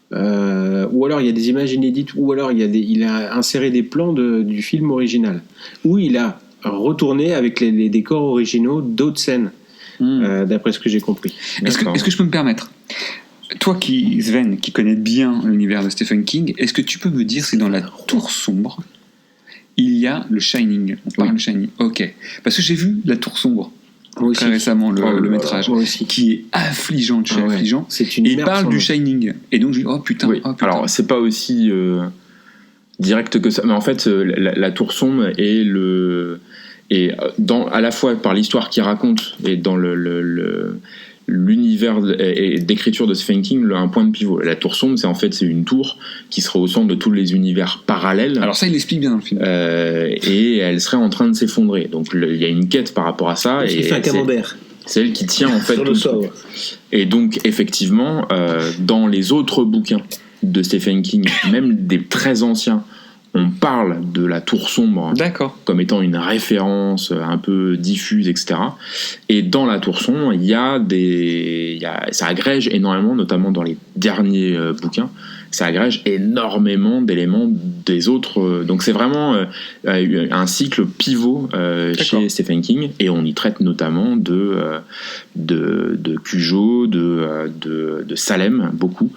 Ou alors il y a des images inédites, ou alors il a inséré des plans du film original, ou il a retourné avec les décors originaux d'autres scènes, d'après ce que j'ai compris. Est-ce que je peux me permettre, toi Sven, qui connais bien l'univers de Stephen King, est-ce que tu peux me dire si dans la tour sombre il y a le Shining? On parle de Shining, ok, parce que j'ai vu la tour sombre très récemment, le métrage, qui est affligeant de chez affligeant, c'est une et il parle du Shining, et donc je dis oh putain. Alors c'est pas aussi direct que ça, mais en fait la tour sombre est à la fois par l'histoire qu'il raconte et dans l'univers d'écriture de Stephen King, un point de pivot. La tour sombre, c'est une tour qui serait au centre de tous les univers parallèles. Alors ça, il l'explique bien dans le film. Et elle serait en train de s'effondrer. Donc il y a une quête par rapport à ça. Et fait un camembert. C'est elle qui tient en fait tout le truc. Et donc effectivement, dans les autres bouquins de Stephen King, même des très anciens, on parle de la tour sombre comme étant une référence un peu diffuse, etc. Et dans la tour sombre, ça agrège énormément, notamment dans les derniers bouquins, ça agrège énormément d'éléments des autres. Donc c'est vraiment un cycle pivot chez Stephen King, et on y traite notamment de Cujo, de Salem, beaucoup,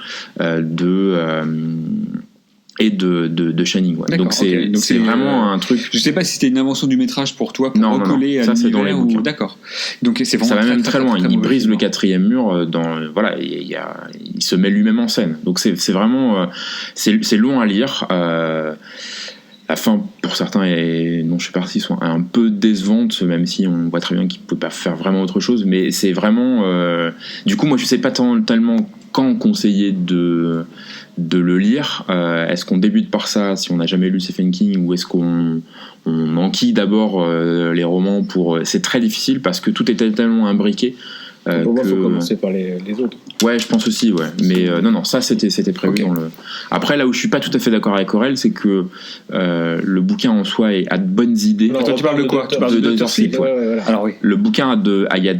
et de Shining. Ouais. Donc c'est vraiment un truc. Je sais pas si c'était une invention du métrage pour toi, pour recoller à ça c'est dans les bouquins. D'accord. Donc c'est vraiment ça va même très loin. Il brise le quatrième mur. Il se met lui-même en scène. Donc c'est vraiment c'est long à lire. La fin, pour certains, je suis parti, sont un peu décevante, même si on voit très bien qu'ils ne pouvaient pas faire vraiment autre chose. Mais c'est vraiment. Du coup, moi, je ne sais pas tellement quand conseiller de le lire. Est-ce qu'on débute par ça si on n'a jamais lu Stephen King, ou est-ce qu'on enquille d'abord les romans c'est très difficile parce que tout est tellement imbriqué. Pour moi, il faut commencer par les autres. Ouais, je pense aussi, ouais. Mais non, ça c'était prévu dans le. Après, là où je suis pas tout à fait d'accord avec Aurel, c'est que le bouquin en soi a de bonnes idées. Attends, tu parles de quoi? Tu parles de Dr. Sleep. Ouais, voilà. Alors oui. Le bouquin il y a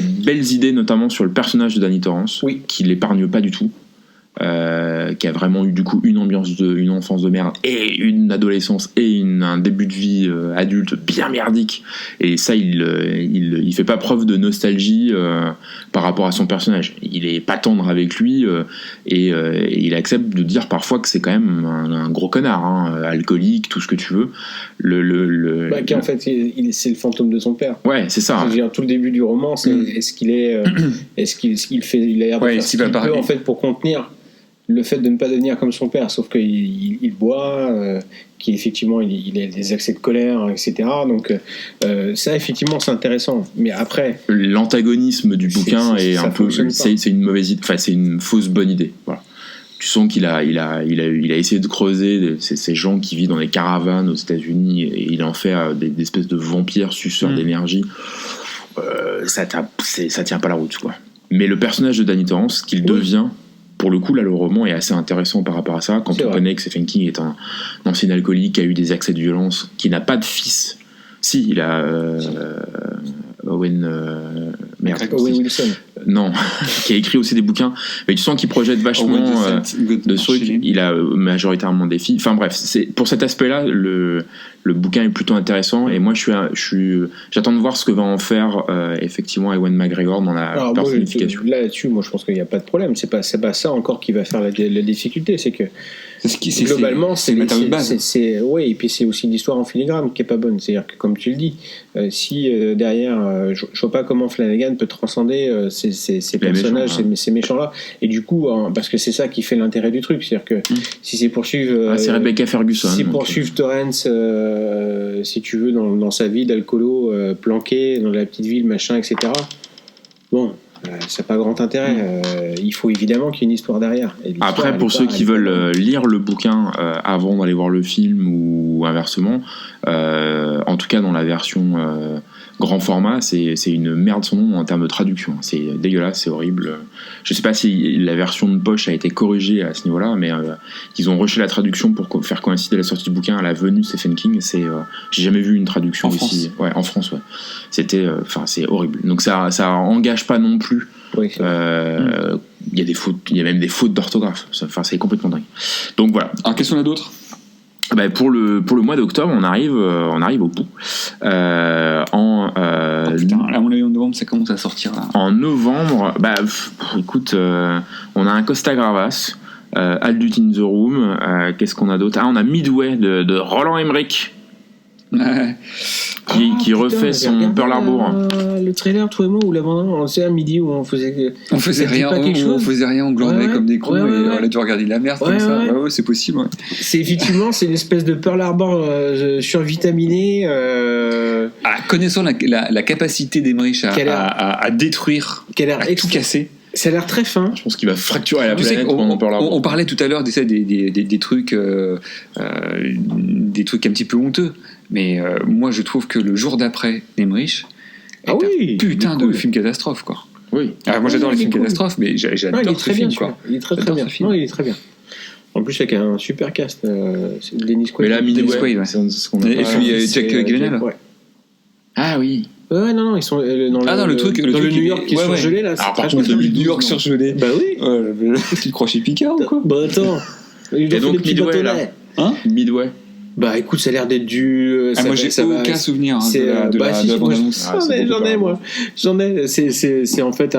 de belles idées, notamment sur le personnage de Danny Torrance, qui l'épargne pas du tout. qui a vraiment eu du coup une enfance de merde et une adolescence et un début de vie adulte bien merdique, et ça il fait pas preuve de nostalgie par rapport à son personnage. Il est pas tendre avec lui et il accepte de dire parfois que c'est quand même un gros connard, hein, alcoolique, tout ce que tu veux. En fait c'est le fantôme de son père. Ouais, c'est ça. Je veux dire, tout le début du roman, c'est est-ce qu'il a l'air de faire ce qu'il peut en fait pour contenir le fait de ne pas devenir comme son père, sauf qu'il boit, qu'effectivement il a des accès de colère, etc. Donc ça effectivement c'est intéressant. Mais après, l'antagonisme du bouquin est un peu, c'est une mauvaise idée, enfin c'est une fausse bonne idée. Voilà. Tu sens qu'il a essayé de creuser ces gens qui vivent dans des caravanes aux États-Unis, et il en fait des espèces de vampires suceurs d'énergie. Ça tient pas la route, quoi. Mais le personnage de Danny Torrance, qu'il devient, pour le coup, là, le roman est assez intéressant par rapport à ça. Quand on connaît que Stephen King est un ancien alcoolique, qui a eu des accès de violence, qui n'a pas de fils. Si, il a Owen Wilson. Non, qui a écrit aussi des bouquins, mais tu sens qu'il projette vachement de trucs. Il a majoritairement des filles. Enfin bref, pour cet aspect-là, le bouquin est plutôt intéressant, et moi j'attends de voir ce que va en faire effectivement Ewan McGregor dans la personnification. Là-dessus, moi je pense qu'il n'y a pas de problème. C'est pas ça encore qui va faire la difficulté, c'est que globalement c'est le matériau de base. Et puis c'est aussi l'histoire en filigrane qui est pas bonne. C'est-à-dire que, comme tu le dis, si derrière, je vois pas comment Flanagan peut transcender ces personnages, ces méchants-là, et du coup, parce que c'est ça qui fait l'intérêt du truc, c'est-à-dire que si c'est poursuivre, c'est Rebecca Ferguson. Si poursuivre Torrance, si tu veux, dans sa vie d'alcoolo, planqué dans la petite ville, machin, etc. Bon. Ça n'a pas grand intérêt. Il faut évidemment qu'il y ait une histoire derrière. Après, pour ceux qui veulent lire le bouquin avant d'aller voir le film ou inversement, en tout cas dans la version grand format, c'est une merde son nom en termes de traduction. C'est dégueulasse, c'est horrible. Je sais pas si la version de poche a été corrigée à ce niveau-là, mais ils ont rushé la traduction pour faire coïncider la sortie du bouquin à la venue de Stephen King. J'ai jamais vu une traduction ici. Ouais, en France, ouais. C'est horrible. Donc ça engage pas non plus. Oui, il y a des fautes, il y a même des fautes d'orthographe. C'est complètement dingue. Donc voilà. Alors qu'est-ce qu'on a d'autre? Pour le mois d'octobre, on arrive au bout. Là, à mon avis, en novembre, ça commence à sortir. Là. En novembre, écoute, on a un Costa Gravas, Aldut in the Room. Qu'est-ce qu'on a d'autre? On a Midway de Roland Emmerich. Qui refait son Pearl Harbor. Le trailer, toi et moi, ou l'abandon, on sait à midi où on faisait rien, on glandait comme des cons, et on a dû regarder de la merde comme ça. Ouais, c'est possible. Ouais. C'est effectivement, c'est une espèce de Pearl Harbor survitaminé. Connaissant la capacité d'Emmerich à détruire, à tout casser. Ça a l'air très fin. Je pense qu'il va fracturer la planète pendant Pearl Harbor. On parlait tout à l'heure des trucs un petit peu honteux. Mais moi, je trouve que le jour d'après Emmerich est un putain de film catastrophe, quoi. Oui. Moi, j'adore les films catastrophes, mais j'adore ce film, quoi. Il est très bien. Non, il est très bien. En plus, avec un super cast, c'est Dennis Quaid. Mais là, Midway, c'est ce qu'on a. Et puis Jack Gyllenhaal. Ah oui. Ouais, non, ils sont dans le New York qui est surgelé, là. Alors, par contre, le New York surgelé. Bah oui. Tu te crois chez Picard ou quoi? Bah attends. Et donc, Midway, là. Midway. Bah écoute, ça a l'air d'être du. Moi j'ai aucun souvenir de la bande-annonce. J'en ai. C'est en fait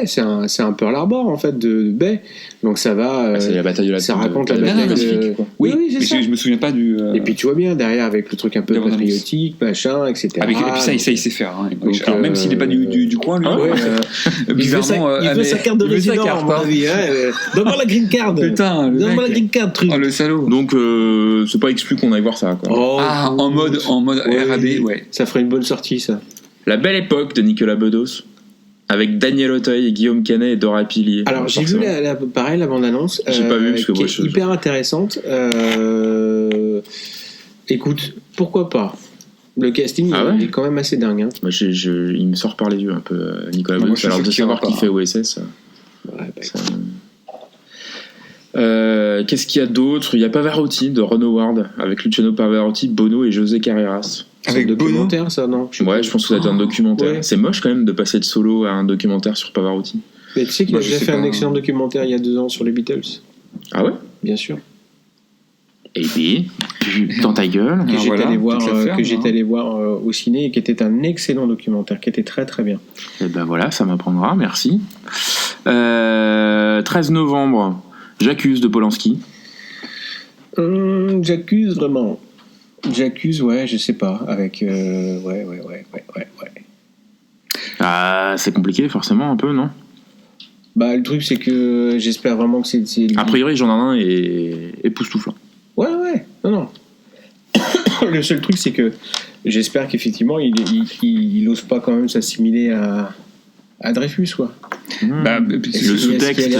c'est un Pearl Harbor en fait de Bay. Donc ça va. C'est la bataille de la. Ça raconte la bataille de. Oui, mais je me souviens pas du. Et puis tu vois bien derrière avec le truc un peu patriotique, machin, etc. Et puis ça, il sait faire. Alors même s'il n'est pas du coin, lui. Bizarrement. Il veut sa carte de résident. Donne-moi la green card. Putain. Donne-moi la green card, truc. Oh le salaud. Donc c'est pas exclu qu'on aille voir ça, quoi. En mode RAB, ouais. Ça ferait une bonne sortie, ça. La belle époque de Nicolas Bedos, avec Daniel Auteuil, Guillaume Canet et Dora Pilier. Alors j'ai vu pareil la bande-annonce. J'ai pas vu parce que qui est hyper intéressante. Écoute, pourquoi pas. Le casting est quand même assez dingue. Moi, il me sort par les yeux un peu, Nicolas Bedos. Alors de savoir qui fait OSS. Qu'est-ce qu'il y a d'autre? Il y a Pavarotti de Ron Howard avec Luciano Pavarotti, Bono et José Carreras. Avec le documentaire, ça, non? Ouais, je pense que ça va être un documentaire. Ouais. C'est moche quand même de passer de solo à un documentaire sur Pavarotti. Mais tu sais qu'il Moi, a je déjà sais fait un pas. excellent documentaire il y a 2 ans sur les Beatles. Ah ouais. Bien sûr. Et bien, dans ta gueule. Que Alors j'étais voilà, allé voir, toute l'affaire, que j'étais hein. allé voir au ciné et qui était un excellent documentaire, qui était très très bien. Et ben voilà, ça m'apprendra, merci. 13 novembre, J'accuse de Polanski. J'accuse vraiment. J'accuse, ouais, je sais pas. Avec. Ouais. Ah, c'est compliqué, forcément, un peu, non? Bah, le truc, c'est que j'espère vraiment que c'est. A priori, j'en ai un et époustouflant. Ouais. Non. Le seul truc, c'est que j'espère qu'effectivement, il ose pas quand même s'assimiler à Dreyfus, quoi. Bah, Le sous-texte,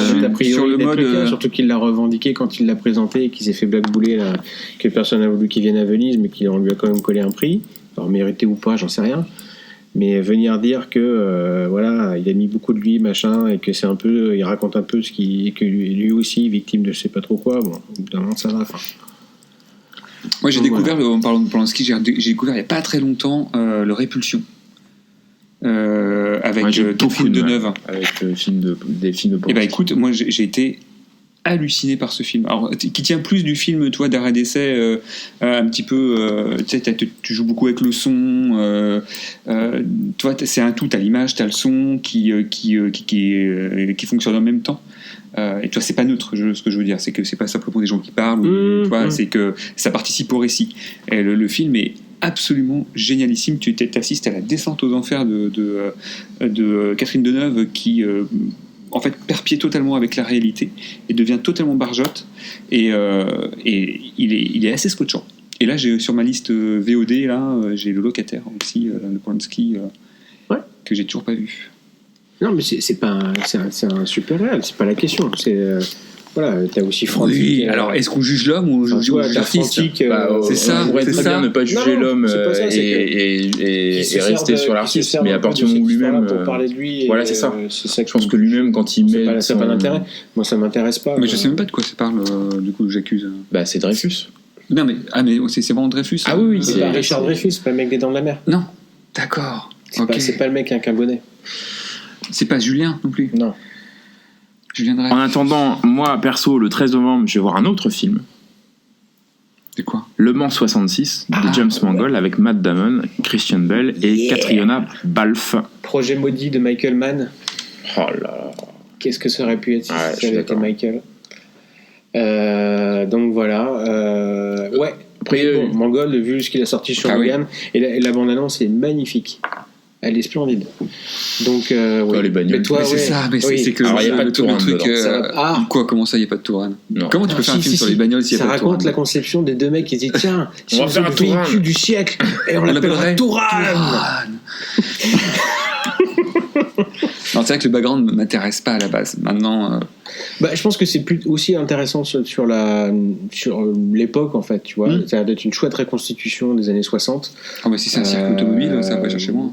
sur le mode, surtout qu'il l'a revendiqué quand il l'a présenté et qu'il s'est fait blackbouler, là, que personne n'a voulu qu'il vienne à Venise, mais qu'on lui a quand même collé un prix, alors mérité ou pas, j'en sais rien. Mais venir dire que voilà, il a mis beaucoup de lui, machin, et que c'est un peu, il raconte un peu ce qui, que lui aussi victime de je sais pas trop quoi. Bon, au bout d'un moment ça va. Enfin. Moi, j'ai Donc, découvert, en parlant de Polanski, j'ai découvert il n'y a pas très longtemps le Répulsion. Avec Ouais, j'ai Tofu de Neuve. avec des films de Et Polanski. bah écoute, moi j'ai été halluciné par ce film. Alors, qui tient plus du film, toi, d'arrêt d'essai, un petit peu. Tu sais, tu joues beaucoup avec le son. Toi, c'est un tout. T'as l'image, t'as le son qui fonctionne en même temps. Et toi, c'est pas neutre. Ce que je veux dire, c'est que c'est pas simplement des gens qui parlent. Tu vois, c'est que ça participe au récit. Et le film est absolument génialissime. Tu t'assistes à la descente aux enfers de Catherine Deneuve qui en fait perd pied totalement avec la réalité et devient totalement barjotte et il est assez scotchant. Et là, j'ai sur ma liste VOD là, j'ai Le Locataire aussi de Polanski que j'ai toujours pas vu. Non, mais c'est un super réel, c'est pas la question. C'est voilà, t'as aussi Frantic. Oui, alors est-ce qu'on juge l'homme ou on juge l'artiste? C'est ça, On pourrait c'est très ça. bien ne pas juger Non, l'homme c'est pas ça, c'est et rester sur l'artiste, mais à partir du moment où lui-même. pour parler de lui. Voilà, c'est ça. C'est ça que Je pense que lui-même, quand il met. ça n'a pas d'intérêt. Moi, ça m'intéresse pas. Mais je sais même pas de quoi ça parle. Du coup, j'accuse. Bah, c'est Dreyfus. Non, mais c'est vraiment Dreyfus. Ah oui, C'est pas Richard Dreyfus, c'est pas le mec des Dents de la Mer. Non, d'accord. C'est pas le mec avec un bonnet. C'est pas Julien non plus. Non. Julien Dreyfus. En attendant, moi, perso, le 13 novembre, je vais voir un autre film. C'est quoi? Le Mans 66 de James Mangold avec Matt Damon, Christian Bale et Catriona Balfe. Projet maudit de Michael Mann. Oh là là. Qu'est-ce que ça aurait pu être si Ouais, je ça suis avait été d'accord. Michael. Donc voilà. Ouais. Après, Bon, Mangold, vu ce qu'il a sorti sur Ah oui. Logan, et la bande-annonce est magnifique. Elle est splendide. Donc, ouais. les bagnoles. Mais toi, Mais c'est ouais. ça, mais Oui. c'est que Alors, il y a pas de le Tourane truc. dedans. Ça va- Ah. Quoi, comment ça, il n'y a pas de Tourane? Non. Comment tu peux faire un film sur les bagnoles s'il n'y a Ça pas de raconte la Tourane? conception des deux mecs qui disent tiens, si On va on faire fait un le Tourane. véhicule du siècle et on l'appellera Tourane. Non, c'est vrai que le background ne m'intéresse pas à la base. Maintenant, Bah, je pense que c'est plus aussi intéressant sur l'époque en fait, tu vois. Ça a d'être une chouette reconstitution des années 60. bah, si c'est un cirque automobile, ça va pas chercher moi.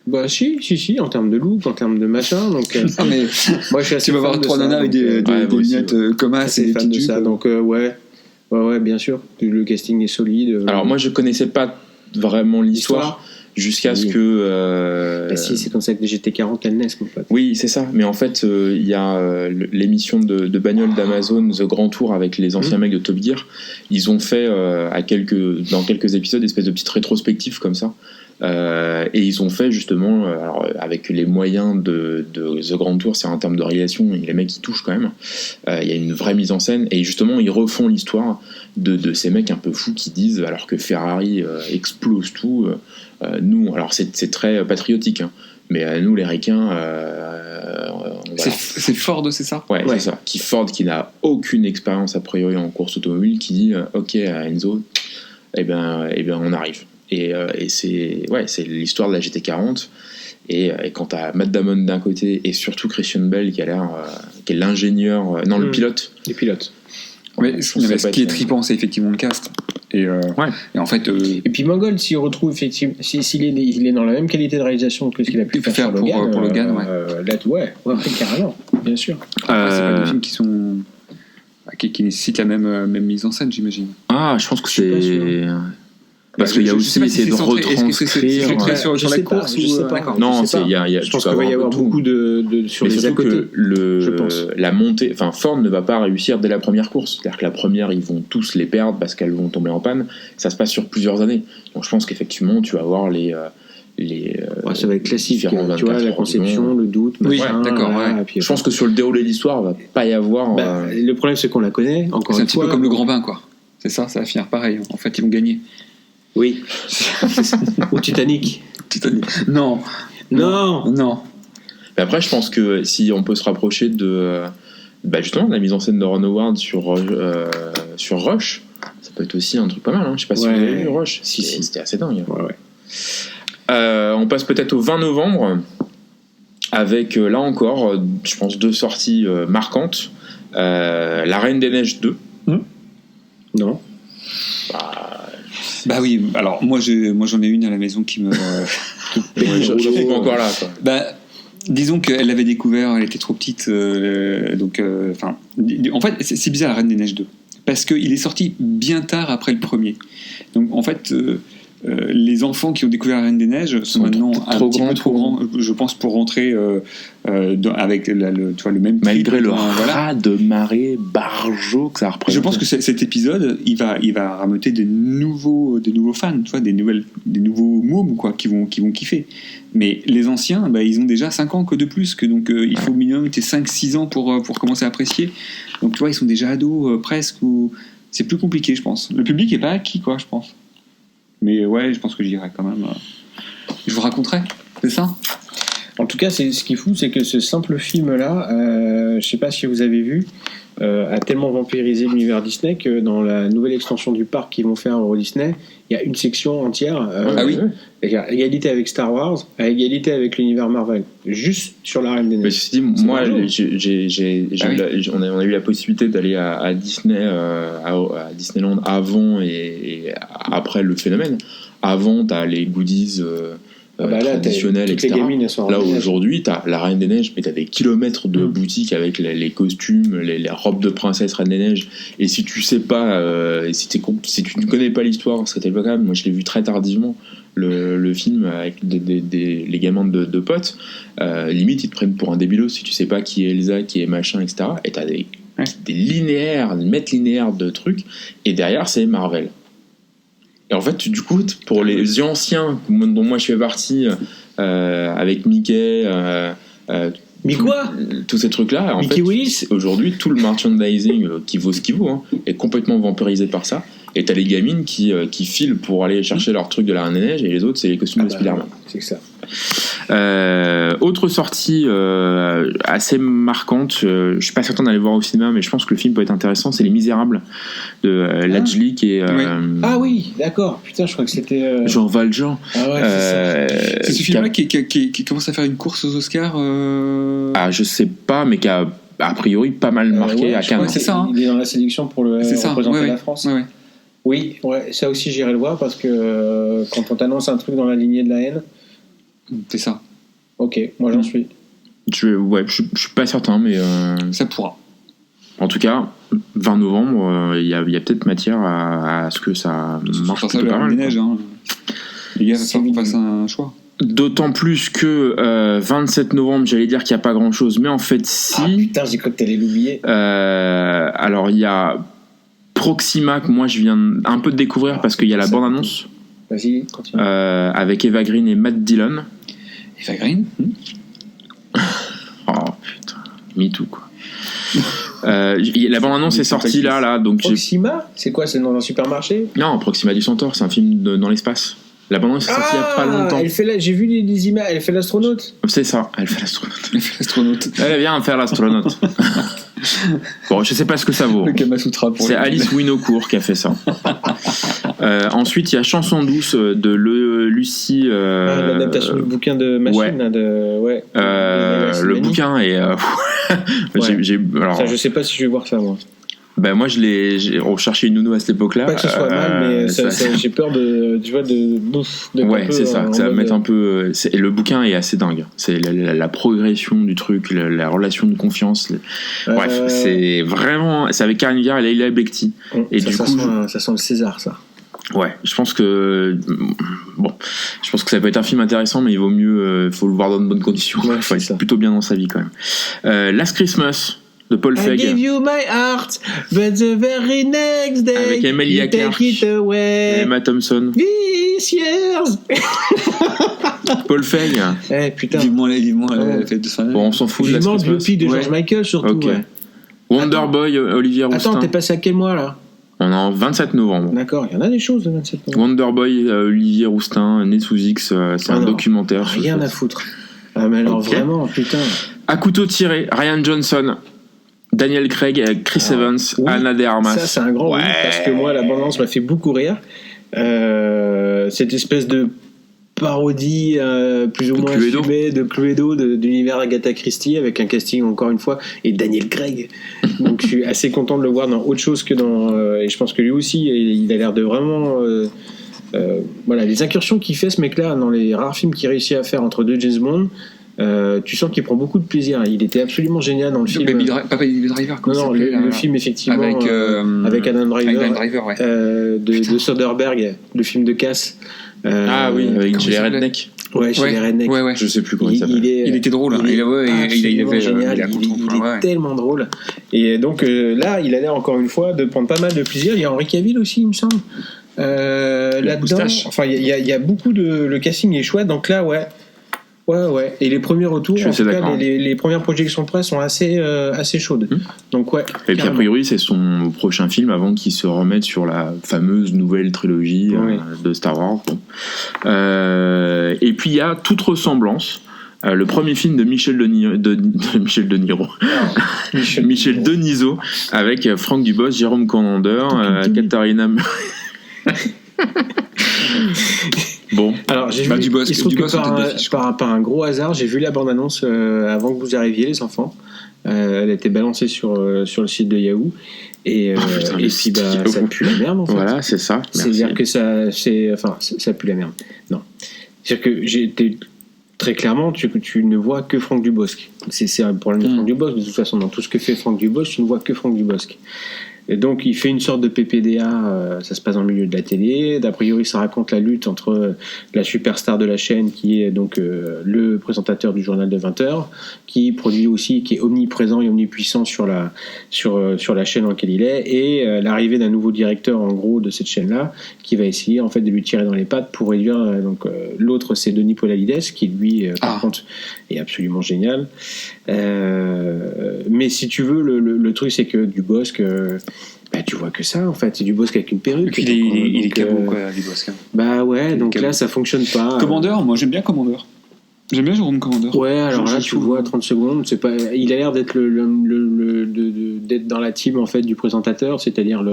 Bah si, en termes de look, en termes de machin. Donc, Non, mais moi je suis assez tu vas fan voir de trois ça, nanas avec donc, des moi aussi, lunettes comme as assez et des fan de petites ça. jupes. Donc ouais, bien sûr. Le casting est solide. Alors, moi, je connaissais pas vraiment l'histoire jusqu'à ce Oui. que. Bah, si, c'est comme ça que les GT40 elles naissent, mon pote. Oui, c'est ça. Mais en fait, il y a l'émission de bagnole d'Amazon, The Grand Tour, avec les anciens mecs de Top Gear. Ils ont fait, dans quelques épisodes, une espèce de petite rétrospective comme ça. Et ils ont fait justement, alors, avec les moyens de The Grand Tour, c'est en termes de réalisation, les mecs ils touchent quand même. Il y a une vraie mise en scène et justement ils refont l'histoire de ces mecs un peu fous qui disent, alors que Ferrari explose tout, nous, alors c'est très patriotique, hein, mais nous les ricains, voilà. C'est Ford, c'est ça? Ouais, c'est ça. Ford qui n'a aucune expérience a priori en course automobile, qui dit ok Enzo, eh ben on arrive. Et c'est l'histoire de la GT40 et quand t'as Matt Damon d'un côté et surtout Christian Bale qui est l'ingénieur, le pilote. Les pilotes. Mais Je pense que ça ce peut qui est être- trippant, c'est effectivement le cast. Et en fait, Et puis Mangold, s'il retrouve effectivement, il est dans la même qualité de réalisation que ce qu'il a pu Il peut faire faire sur Logan, pour Logan, ouais, carrément, bien sûr. après, c'est pas des films qui sont qui nécessitent la même mise en scène, j'imagine. Ah, je pense que Je suis pas c'est. Parce qu'il y a je sais aussi pas si essayer de c'est centré- est-ce que c'est retranscrire. centré sur Je la sais pas, course je sais pas. D'accord. Non, Je sais pas. je pense qu'il va y avoir beaucoup de sur mais les à surtout côté. que je pense. la montée, enfin Ford ne va pas réussir dès la première course. C'est-à-dire que la première, ils vont tous les perdre parce qu'elles vont tomber en panne. Ça se passe sur plusieurs années. Donc je pense qu'effectivement, tu vas avoir Ça va être classique. différents Tu vois, 24 la conception, horizons. le doute. Oui, machin, d'accord, voilà, ouais. et puis, Je pense que sur le déroulé de l'histoire, il va pas y avoir. le problème, c'est qu'on la connaît. Encore C'est un une petit fois. peu comme le grand bain, quoi. C'est ça va finir pareil. En fait, ils vont gagner. Oui. Ou Titanic. Non. Non. Mais après, je pense que si on peut se rapprocher de justement de la mise en scène de Ron Howard sur Rush, ça peut être aussi un truc pas mal. Hein. Je sais pas si vous avez vu Rush. C'était assez dingue. Ouais. On passe peut-être au 20 novembre avec là encore, je pense, 2 sorties marquantes. La Reine des Neiges 2. Non. Bah oui, alors moi j'en ai une à la maison qui me. Je suis pas encore là. Quoi. Bah, disons qu'elle l'avait découvert, elle était trop petite, en fait, c'est bizarre la Reine des Neiges 2, parce qu'il est sorti bien tard après le premier. Donc en fait, les enfants qui ont découvert la Reine des Neiges sont maintenant un petit peu trop grands, je pense, pour rentrer avec tu vois, le même malgré trip, le voilà. ras de marée barjot que ça représente. Je pense que cet épisode, il va rameuter des nouveaux fans, tu vois, des nouveaux mômes quoi, qui vont kiffer. Mais les anciens, ils ont déjà 5 ans que de plus, donc il faut au minimum 5-6 ans pour commencer à apprécier. Donc tu vois, ils sont déjà ados presque, ou c'est plus compliqué, je pense. Le public est pas acquis, quoi, je pense. Mais ouais, je pense que j'irai quand même. Je vous raconterai, c'est ça. En tout cas, ce qui est fou, c'est que ce simple film-là, je sais pas si vous avez vu, a tellement vampirisé l'univers Disney que dans la nouvelle extension du parc qu'ils vont faire au Euro Disney, il y a une section entière. Ah oui. À égalité avec Star Wars, à égalité avec l'univers Marvel, juste sur la Reine des Mais Neiges. ceci dit, moi, Ah on a eu la possibilité d'aller à Disney, à Disneyland avant et après le phénomène. Avant, t'as les goodies traditionnels, toutes les etc. gamines, elles sont en Là, Reine des Neiges. aujourd'hui, t'as la Reine des Neiges, mais t'as des kilomètres de boutiques avec les costumes, les robes de princesse Reine des Neiges. Et si tu sais pas, si tu ne connais pas l'histoire, c'était pas grave. Moi, je l'ai vu très tardivement. Le film avec les gamins de potes, limite ils te prennent pour un débilos si tu sais pas qui est Elsa, qui est machin, etc. Et t'as des mètres linéaires de trucs, et derrière c'est Marvel. Et en fait, du coup, pour les anciens dont moi je fais partie, avec Mickey, Mais quoi tous ces trucs-là, en Mickey fait, Willis aujourd'hui, tout le merchandising qui vaut ce qu'il vaut, hein, est complètement vampirisé par ça. Et t'as les gamines qui filent pour aller chercher leur truc de la Reine des Neiges, et les autres, c'est les costumes de Spider-Man. C'est que ça. Autre sortie assez marquante, je suis pas certain d'aller voir au cinéma, mais je pense que le film peut être intéressant, c'est Les Misérables de Lajli qui est Ah oui, d'accord. Putain, je crois que c'était. Jean Valjean. Ah ouais, c'est ça. C'est ce film-là qui commence à faire une course aux Oscars. Ah, je sais pas, mais qui a priori pas mal marqué Ouais, à je crois Cannes. que c'est ça, hein. Il est dans la sélection pour représenter la France. Ouais. Oui, ouais, ça aussi j'irai le voir parce que quand on t'annonce un truc dans la lignée de la haine, C'est ça. ok, moi j'en suis. Je suis pas certain, mais Ça pourra. en tout cas, 20 novembre, il y a peut-être matière à ce que ça marche Sur ça, plutôt le pas Reine mal. des Neiges. Hein. Les gars, il va C'est falloir qu'on mignon. fasse un choix. D'autant plus que 27 novembre, j'allais dire qu'il n'y a pas grand-chose, mais en fait, si. Ah putain, j'ai cru que t'allais l'oublier. Alors, il y a Proxima, que moi je viens un peu de découvrir parce qu'il y a la bande-annonce Vas-y, continue. avec Eva Green et Matt Dillon. Eva Green. Oh putain, me too quoi. La bande-annonce est sortie là, donc j'ai. Proxima, c'est quoi? C'est dans un supermarché? Non, Proxima du Centaure, c'est un film dans l'espace. La bande-annonce est sortie il y a pas longtemps. Elle fait j'ai vu des images, elle fait l'astronaute. C'est ça, elle fait l'astronaute. L'astronaute. Elle vient faire l'astronaute. Bon, je sais pas ce que ça vaut. Le Kamasutra pour C'est les- Alice Winocourt qui a fait ça. Ensuite, il y a Chanson douce de Lucie. L'adaptation du bouquin de Machine. ouais. Là, ouais. Le bouquin est. Alors, Ça, je sais pas si je vais voir ça, moi. ben moi, j'ai recherché une nounou à cette époque-là. Pas que ce soit mal, mais j'ai peur de bouffe. Ouais, c'est ça, que ça va mettre un peu. Et le bouquin est assez dingue. C'est la progression du truc, la relation de confiance. Bref, c'est vraiment. C'est avec Karine Viard et Leila Bekti. Et ça, du ça coup, sent le César, ça. Ouais, je pense que ça peut être un film intéressant, mais il vaut mieux, faut le voir dans de bonnes conditions. Ouais, Il faut c'est être ça. plutôt bien dans sa vie quand même. Last Christmas de Paul I Feig give you my heart, but the very next day avec Emilia you take Clarke it et away. Emma Thompson. This years. Paul Feig. Putain. Vivement la Ouais. fête de fin d'année. Bon, on s'en fout de Last Vivement le Christmas. biopic de George Ouais. Michael surtout. Ok. Ouais. Wonder Attends. Boy, Olivier Roustin. Attends, t'es passé à quel mois là? On est en 27 novembre. D'accord, il y en a des choses le 27 novembre. Wonder Boy, Olivier Roustin, né sous X, c'est un non. documentaire. Rien à foutre. Ah mais alors Ok. vraiment, putain. À couteau tiré, Ryan Johnson, Daniel Craig, Chris Evans, oui. Ana de Armas. Ça c'est un grand oui, parce que moi la bande-annonce m'a fait beaucoup rire. Cette espèce de parodie plus ou De moins Cluedo. assumée de Cluedo d'univers Agatha Christie avec un casting encore une fois et Daniel Craig. Donc je suis assez content de le voir dans autre chose que dans et je pense que lui aussi il a l'air de vraiment voilà les incursions qu'il fait ce mec-là dans les rares films qu'il réussit à faire entre deux James Bond. Tu sens qu'il prend beaucoup de plaisir. Il était absolument génial dans le film. Pas Baby Driver, comme Non, le film effectivement avec Adam Driver, Adam Driver, ouais. de Soderbergh, le film de Cass. Ah oui, avec comment Julie ça s'appelait Redneck. Ouais, chez les Rednecks. Ouais. Je sais plus comment il s'appelle. Il était drôle, hein. Il avait génial. il a Il ouais. est tellement drôle. Et donc là, il a l'air encore une fois de prendre pas mal de plaisir. Il y a Henry Cavill aussi, il me semble. Là-dedans, moustache. enfin, il y a beaucoup de. Le casting est chouette. Donc là, ouais. Et les premiers retours, Je suis en assez tout cas, d'accord. les premières projections presse sont assez chaudes. Donc ouais. Et puis a carrément. priori, c'est son prochain film avant qu'il se remette sur la fameuse nouvelle trilogie Oui. de Star Wars. Bon. Et puis il y a toute ressemblance. Le premier film de Michel Denisot avec Franck Dubosc, Jérôme Commander, Katharina. Bon. Alors, j'ai Bah, vu, Dubosc- il se trouve que Dubosc en tête par, d'affiche, par un gros hasard, j'ai vu la bande-annonce avant que vous arriviez, les enfants. Elle a été balancée sur le site de Yahoo. Et, putain, et le puis, site bah, ça Yahoo. pue la merde, en fait. Voilà, c'est ça. Merci. C'est-à-dire que ça pue la merde. Non. C'est-à-dire que j'ai été très clairement, tu ne vois que Franck Dubosc. C'est un problème de Franck Dubosc. De toute façon, dans tout ce que fait Franck Dubosc, tu ne vois que Franck Dubosc. Et donc, il fait une sorte de PPDA, ça se passe dans le milieu de la télé. D'a priori, ça raconte la lutte entre la superstar de la chaîne, qui est donc le présentateur du journal de 20h, qui produit aussi, qui est omniprésent et omnipuissant sur la chaîne dans laquelle il est, et l'arrivée d'un nouveau directeur, en gros, de cette chaîne-là, qui va essayer, en fait, de lui tirer dans les pattes pour réduire, l'autre, c'est Denis Podalides, qui, lui, par contre, est absolument génial. Mais si tu veux, le truc, c'est que Dubosc, bah, tu vois que ça, en fait. C'est Dubosc avec une perruque. Et puis il est cabot, quoi, Dubosc. Bah ouais, donc cabot. là, ça fonctionne pas. Commander, moi j'aime bien Commander. J'aime bien Jérôme Commander. Ouais, alors Je là, tu trouve- vois, 30 secondes, c'est pas. Il a l'air d'être d'être dans la team en fait du présentateur, c'est-à-dire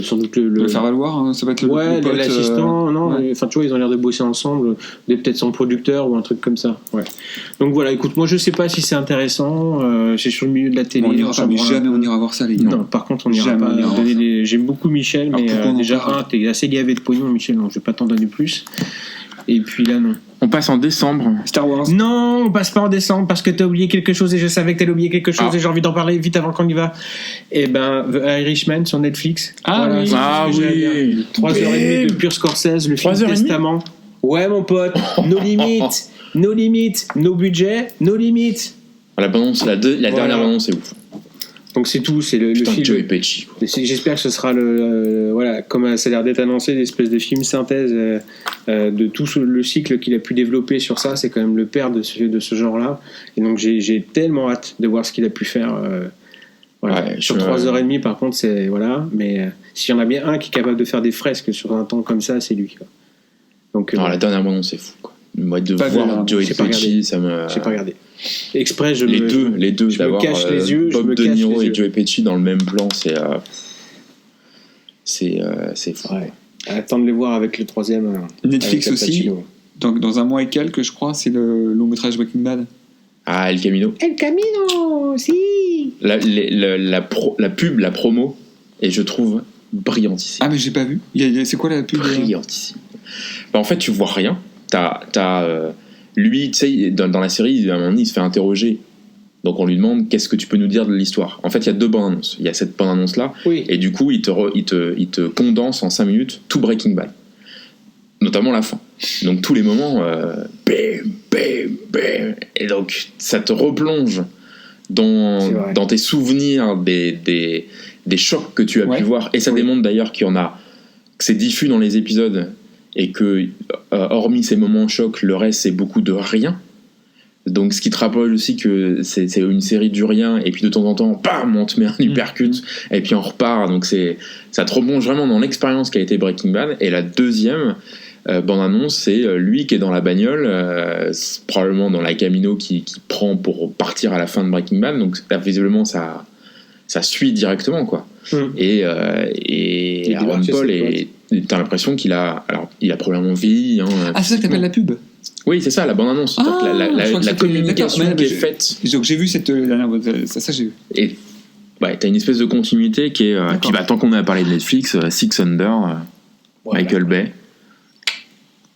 sans doute Le faire valoir, hein, ça va être le pote, l'assistant, non, ouais. enfin tu vois, ils ont l'air de bosser ensemble, peut-être son producteur ou un truc comme ça. Ouais. Donc voilà, écoute, moi je sais pas si c'est intéressant, c'est sur le milieu de la télé. On ira ça jamais, branle un jamais peu. on ira voir ça, les gars. Non, par contre, on n'ira Jamais pas on ira donner voir des. J'aime beaucoup Michel, mais pourquoi on en déjà, parle t'es assez gavé de pognon, Michel, donc je vais pas t'en donner plus. Et puis là, non. On passe en décembre. Star Wars. Non, on passe pas en décembre parce que t'as oublié quelque chose et je savais que t'allais oublier quelque chose et j'ai envie d'en parler vite avant qu'on y va. Et ben, The Irishman sur Netflix. Ah oui. c'est Ah ce que j'ai à oui. dire. 3h30 de pure Scorsese, le film 3h30. Testament. Ouais, mon pote, no limites, no limites, no budget, no limites. La bande-annonce, la dernière Voilà. bande-annonce, c'est ouf. Donc c'est tout, c'est le Putain, film. Joey Pesci, quoi. J'espère que ce sera voilà, comme ça a l'air d'être annoncé, l'espèce de film synthèse de tout le cycle qu'il a pu développer sur ça. C'est quand même le père de ce genre-là. Et donc j'ai tellement hâte de voir ce qu'il a pu faire. Voilà. Ouais, sur 3h30, par contre, c'est voilà. Mais s'il y en a bien un qui est capable de faire des fresques sur un temps comme ça, c'est lui, quoi. Donc Non, la dernière bande-annonce, c'est fou, quoi. Moi, de Pas voir de- Joey j'ai pas regardé. Pesci, ça me. j'ai pas regardé. Exprès, Les deux, je me d'avoir cache les yeux, je Bob me De cache Niro les et yeux. Joey Pesci dans le même plan, c'est fou. Ouais. Attends de les voir avec le troisième. Netflix avec Al aussi. Pacino. Donc dans un mois et quelques, je crois, c'est le long métrage Breaking Bad. Ah, El Camino. El Camino, si. La pub, la promo, et je trouve brillantissime. Ah mais j'ai pas vu. C'est quoi la pub Brillantissime. Bah, en fait, tu vois rien. T'as lui, tu sais, dans la série, à un moment donné, il se fait interroger Donc on lui demande qu'est-ce que tu peux nous dire de l'histoire. En fait, il y a 2 bandes annonces. Il y a cette bande annonce là, Oui. et du coup, il te condense en 5 minutes tout Breaking Bad, notamment la fin. Donc tous les moments, bam, bam, bam, et donc ça te replonge C'est vrai. dans tes souvenirs des chocs que tu as pu voir, et ça démontre d'ailleurs qu'il y en a, que c'est diffus dans les épisodes, et que hormis ces moments chocs, le reste c'est beaucoup de rien. Donc ce qui te rappelle aussi que c'est une série du rien, et puis de temps en temps, bam, on te met un uppercut, et puis on repart. Donc ça te replonge vraiment dans l'expérience qui a été Breaking Bad. Et la deuxième bande-annonce, c'est lui qui est dans la bagnole, probablement dans la Camino qui prend pour partir à la fin de Breaking Bad. Donc visiblement ça suit directement, quoi. Et Aaron Paul, t'as l'impression qu'il a probablement vieilli, hein, Ah, c'est ça que t'appelles la pub? oui, c'est ça, la bande-annonce. Ah, Donc, je crois que la c'était- communication d'accord, qui est mais- faite. Donc j'ai vu cette dernière, ça j'ai vu. Et ouais, t'as une espèce de continuité qui est. Et puis tant qu'on a parlé de Netflix, Six Under, Michael Bay.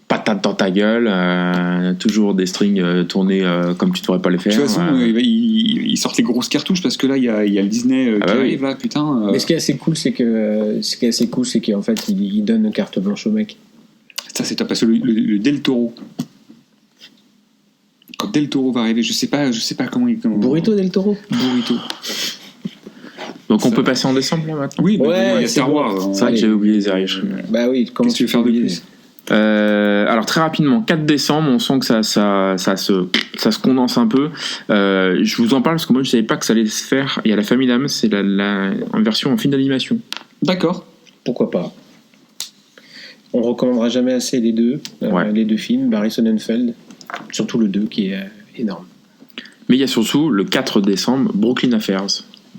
Patate dans ta gueule, toujours des strings tournés comme tu devrais pas les faire. De toute façon, ils sortent les grosses cartouches parce que là, il y a le Disney qui oui. arrive, là, putain. Mais ce qui est assez cool, c'est qu'en fait, il donne carte blanche au mec. Ça, c'est top, parce que le Del Toro. Quand Del Toro va arriver, je sais pas comment il. Burrito del Toro. Burrito. Donc on peut passer en décembre là maintenant. Oui, Ouais, il y a c'est Star bon. Wars. C'est vrai que j'avais oublié les Irish. Bah oui, comment Qu'est-ce que tu veux faire de plus? Alors très rapidement, 4 décembre, on sent que ça se condense un peu. Je vous en parle parce que moi je savais pas que ça allait se faire. Il y a La Famille d'âme, c'est en version en film d'animation. D'accord. Pourquoi pas. On recommandera jamais assez les deux films, Barry Sonnenfeld, surtout le 2 qui est énorme. Mais il y a surtout le 4 décembre, Brooklyn Affairs,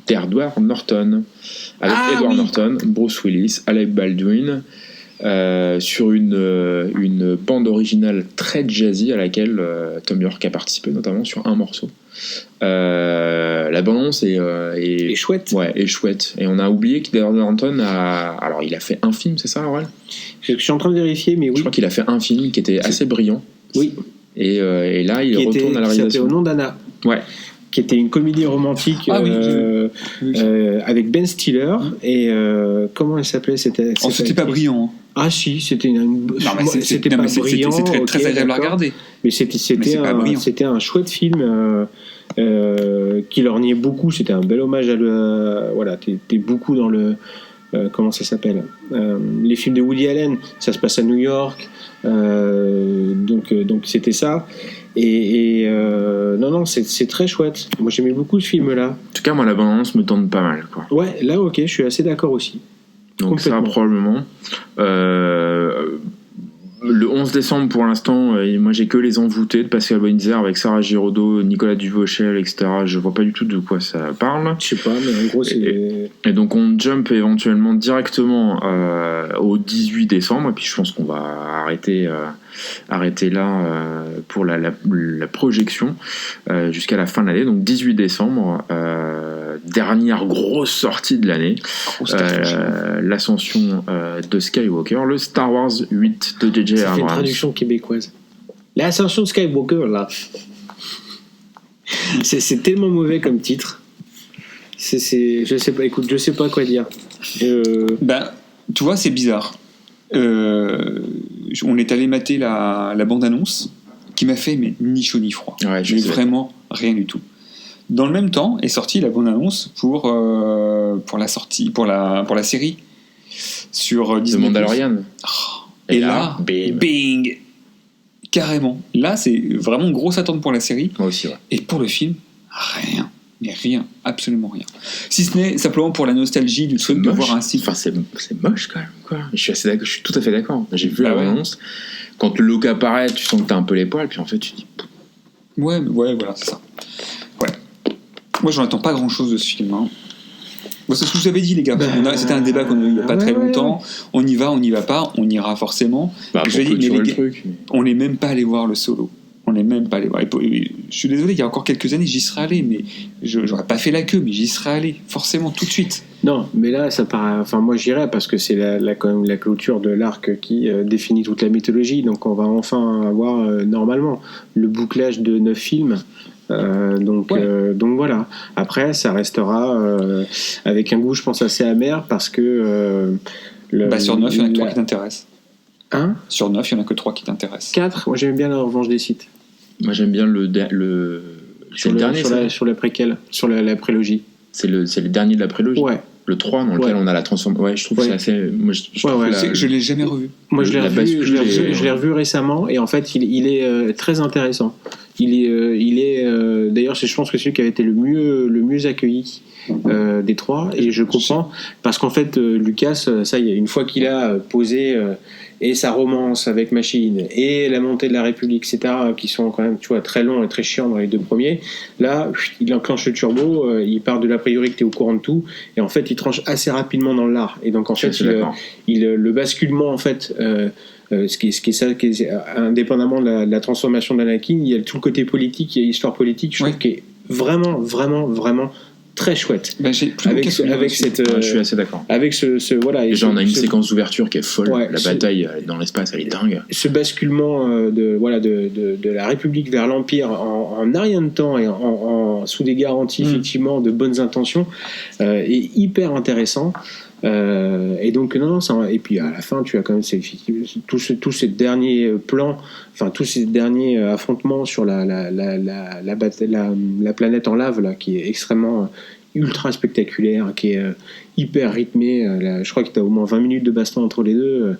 d'Edward Norton, avec Edward Norton, Bruce Willis, Alec Baldwin, sur une bande originale très jazzy à laquelle Tom York a participé, notamment sur un morceau. La bande-annonce est chouette. Ouais, est chouette. Et on a oublié qu'Edward Norton alors il a fait un film, c'est ça, Aurel? Je suis en train de vérifier, mais oui. Je crois qu'il a fait un film qui était assez brillant. Oui. Et là, il retourne à la qui s'appelait réalisation. Au nom d'Anna. Ouais. Qui était une comédie romantique avec Ben Stiller et comment elle s'appelait c'était pas brillant. Ah si, c'était c'était non, pas mais brillant, c'est très ok, agréable à d'accord. regarder. Mais c'était un chouette film qui lorgnait beaucoup. C'était un bel hommage à voilà, t'es beaucoup dans le comment ça s'appelle, les films de Woody Allen. Ça se passe à New York, donc c'était ça. Et non, c'est très chouette. Moi j'aimais beaucoup ce film-là. En tout cas, moi la bande-annonce me tente pas mal, quoi. Ouais, là ok, je suis assez d'accord aussi. Donc ça probablement. Le 11 décembre pour l'instant, moi j'ai que Les Envoûtés de Pascal Bonizère avec Sarah Giraudot, Nicolas Duvauchel, etc. Je vois pas du tout de quoi ça parle. Je sais pas, mais en gros c'est... Et donc on jump éventuellement directement au 18 décembre, et puis je pense qu'on va arrêter là pour la projection jusqu'à la fin de l'année. Donc 18 décembre, dernière grosse sortie de l'année, l'ascension de Skywalker, le Star Wars 8 de J.J. Ça fait une Abrams. traduction québécoise. L'ascension de Skywalker, là. c'est tellement mauvais comme titre. Je sais pas, écoute, je sais pas quoi dire. Ben, tu vois, c'est bizarre. On est allé mater la bande-annonce qui m'a fait ni chaud ni froid. Ouais, mais vraiment rien du tout. Dans le même temps est sortie la bande-annonce pour la série sur Disney+. The Mandalorian. Et là, bing, carrément. Là, c'est vraiment grosse attente pour la série. Moi aussi, ouais. Et pour le film, rien. Mais rien, absolument rien. Si ce n'est simplement pour la nostalgie du truc de voir un site. Enfin, c'est moche quand même, quoi. Je suis tout à fait d'accord. J'ai vu la ouais. bande-annonce. Quand le look apparaît, tu sens que t'as un peu les poils, puis en fait, tu dis. Ouais, voilà, c'est ça. Ouais. Moi, j'en attends pas grand-chose de ce film. Hein. Bon, c'est ce que je vous avais dit, les gars. C'était un débat qu'on a eu il n'y a pas très longtemps. On y va, on n'y va pas, on ira forcément. Je dis, mais les gars, on n'est même pas allé voir le Solo. On n'est même pas allé voir. Je suis désolé, il y a encore quelques années, j'y serais allé, mais j'aurais pas fait la queue, mais j'y serais allé, forcément, tout de suite. Non, mais là, ça paraît. Enfin, moi, j'irais parce que c'est quand même la clôture de l'arc qui définit toute la mythologie. Donc, on va enfin avoir normalement le bouclage de 9 films Donc voilà. Après, ça restera avec un goût, je pense, assez amer parce que. Sur 9, il y en a que 3 qui t'intéressent. Hein ? Sur 9, il n'y en a que 3 qui t'intéressent. 4 ? Moi, j'aime bien la revanche des Sith. Moi, j'aime bien c'est le dernier, sur la préquelle, sur la prélogie. C'est le dernier de la prélogie. Ouais. Le 3 dans lequel on a la transformation. Ouais, je trouve que c'est assez. Moi, Je l'ai jamais revu. Moi, je l'ai revu récemment et en fait, il est très intéressant. Il est d'ailleurs, je pense que c'est celui qui avait été le mieux accueilli des 3 et je comprends parce qu'en fait, Lucas, ça y est, une fois qu'il a posé et sa romance avec Machine et la montée de la République, etc., qui sont quand même, tu vois, très longs et très chiants dans les 2 premiers. Là, il enclenche le turbo, il part de l'a priori que tu es au courant de tout, et en fait, il tranche assez rapidement dans l'art. Et donc, en fait, le basculement, en fait, ce qui est indépendamment de la transformation d'Anakin, il y a tout le côté politique, il y a l'histoire politique, je trouve, qui est vraiment, vraiment, vraiment très chouette. Avec cette, je suis assez d'accord. Avec voilà. Déjà, on a une séquence d'ouverture qui est folle. La bataille dans l'espace, elle est dingue. Ce basculement de la République vers l'Empire en un rien de temps et sous des garanties effectivement de bonnes intentions est hyper intéressant. Et donc et puis à la fin tu as quand même tous ces derniers plans, enfin tous ces derniers affrontements sur la planète en lave là, qui est extrêmement ultra spectaculaire, qui est hyper rythmé. Je crois que tu as au moins 20 minutes de baston entre les deux.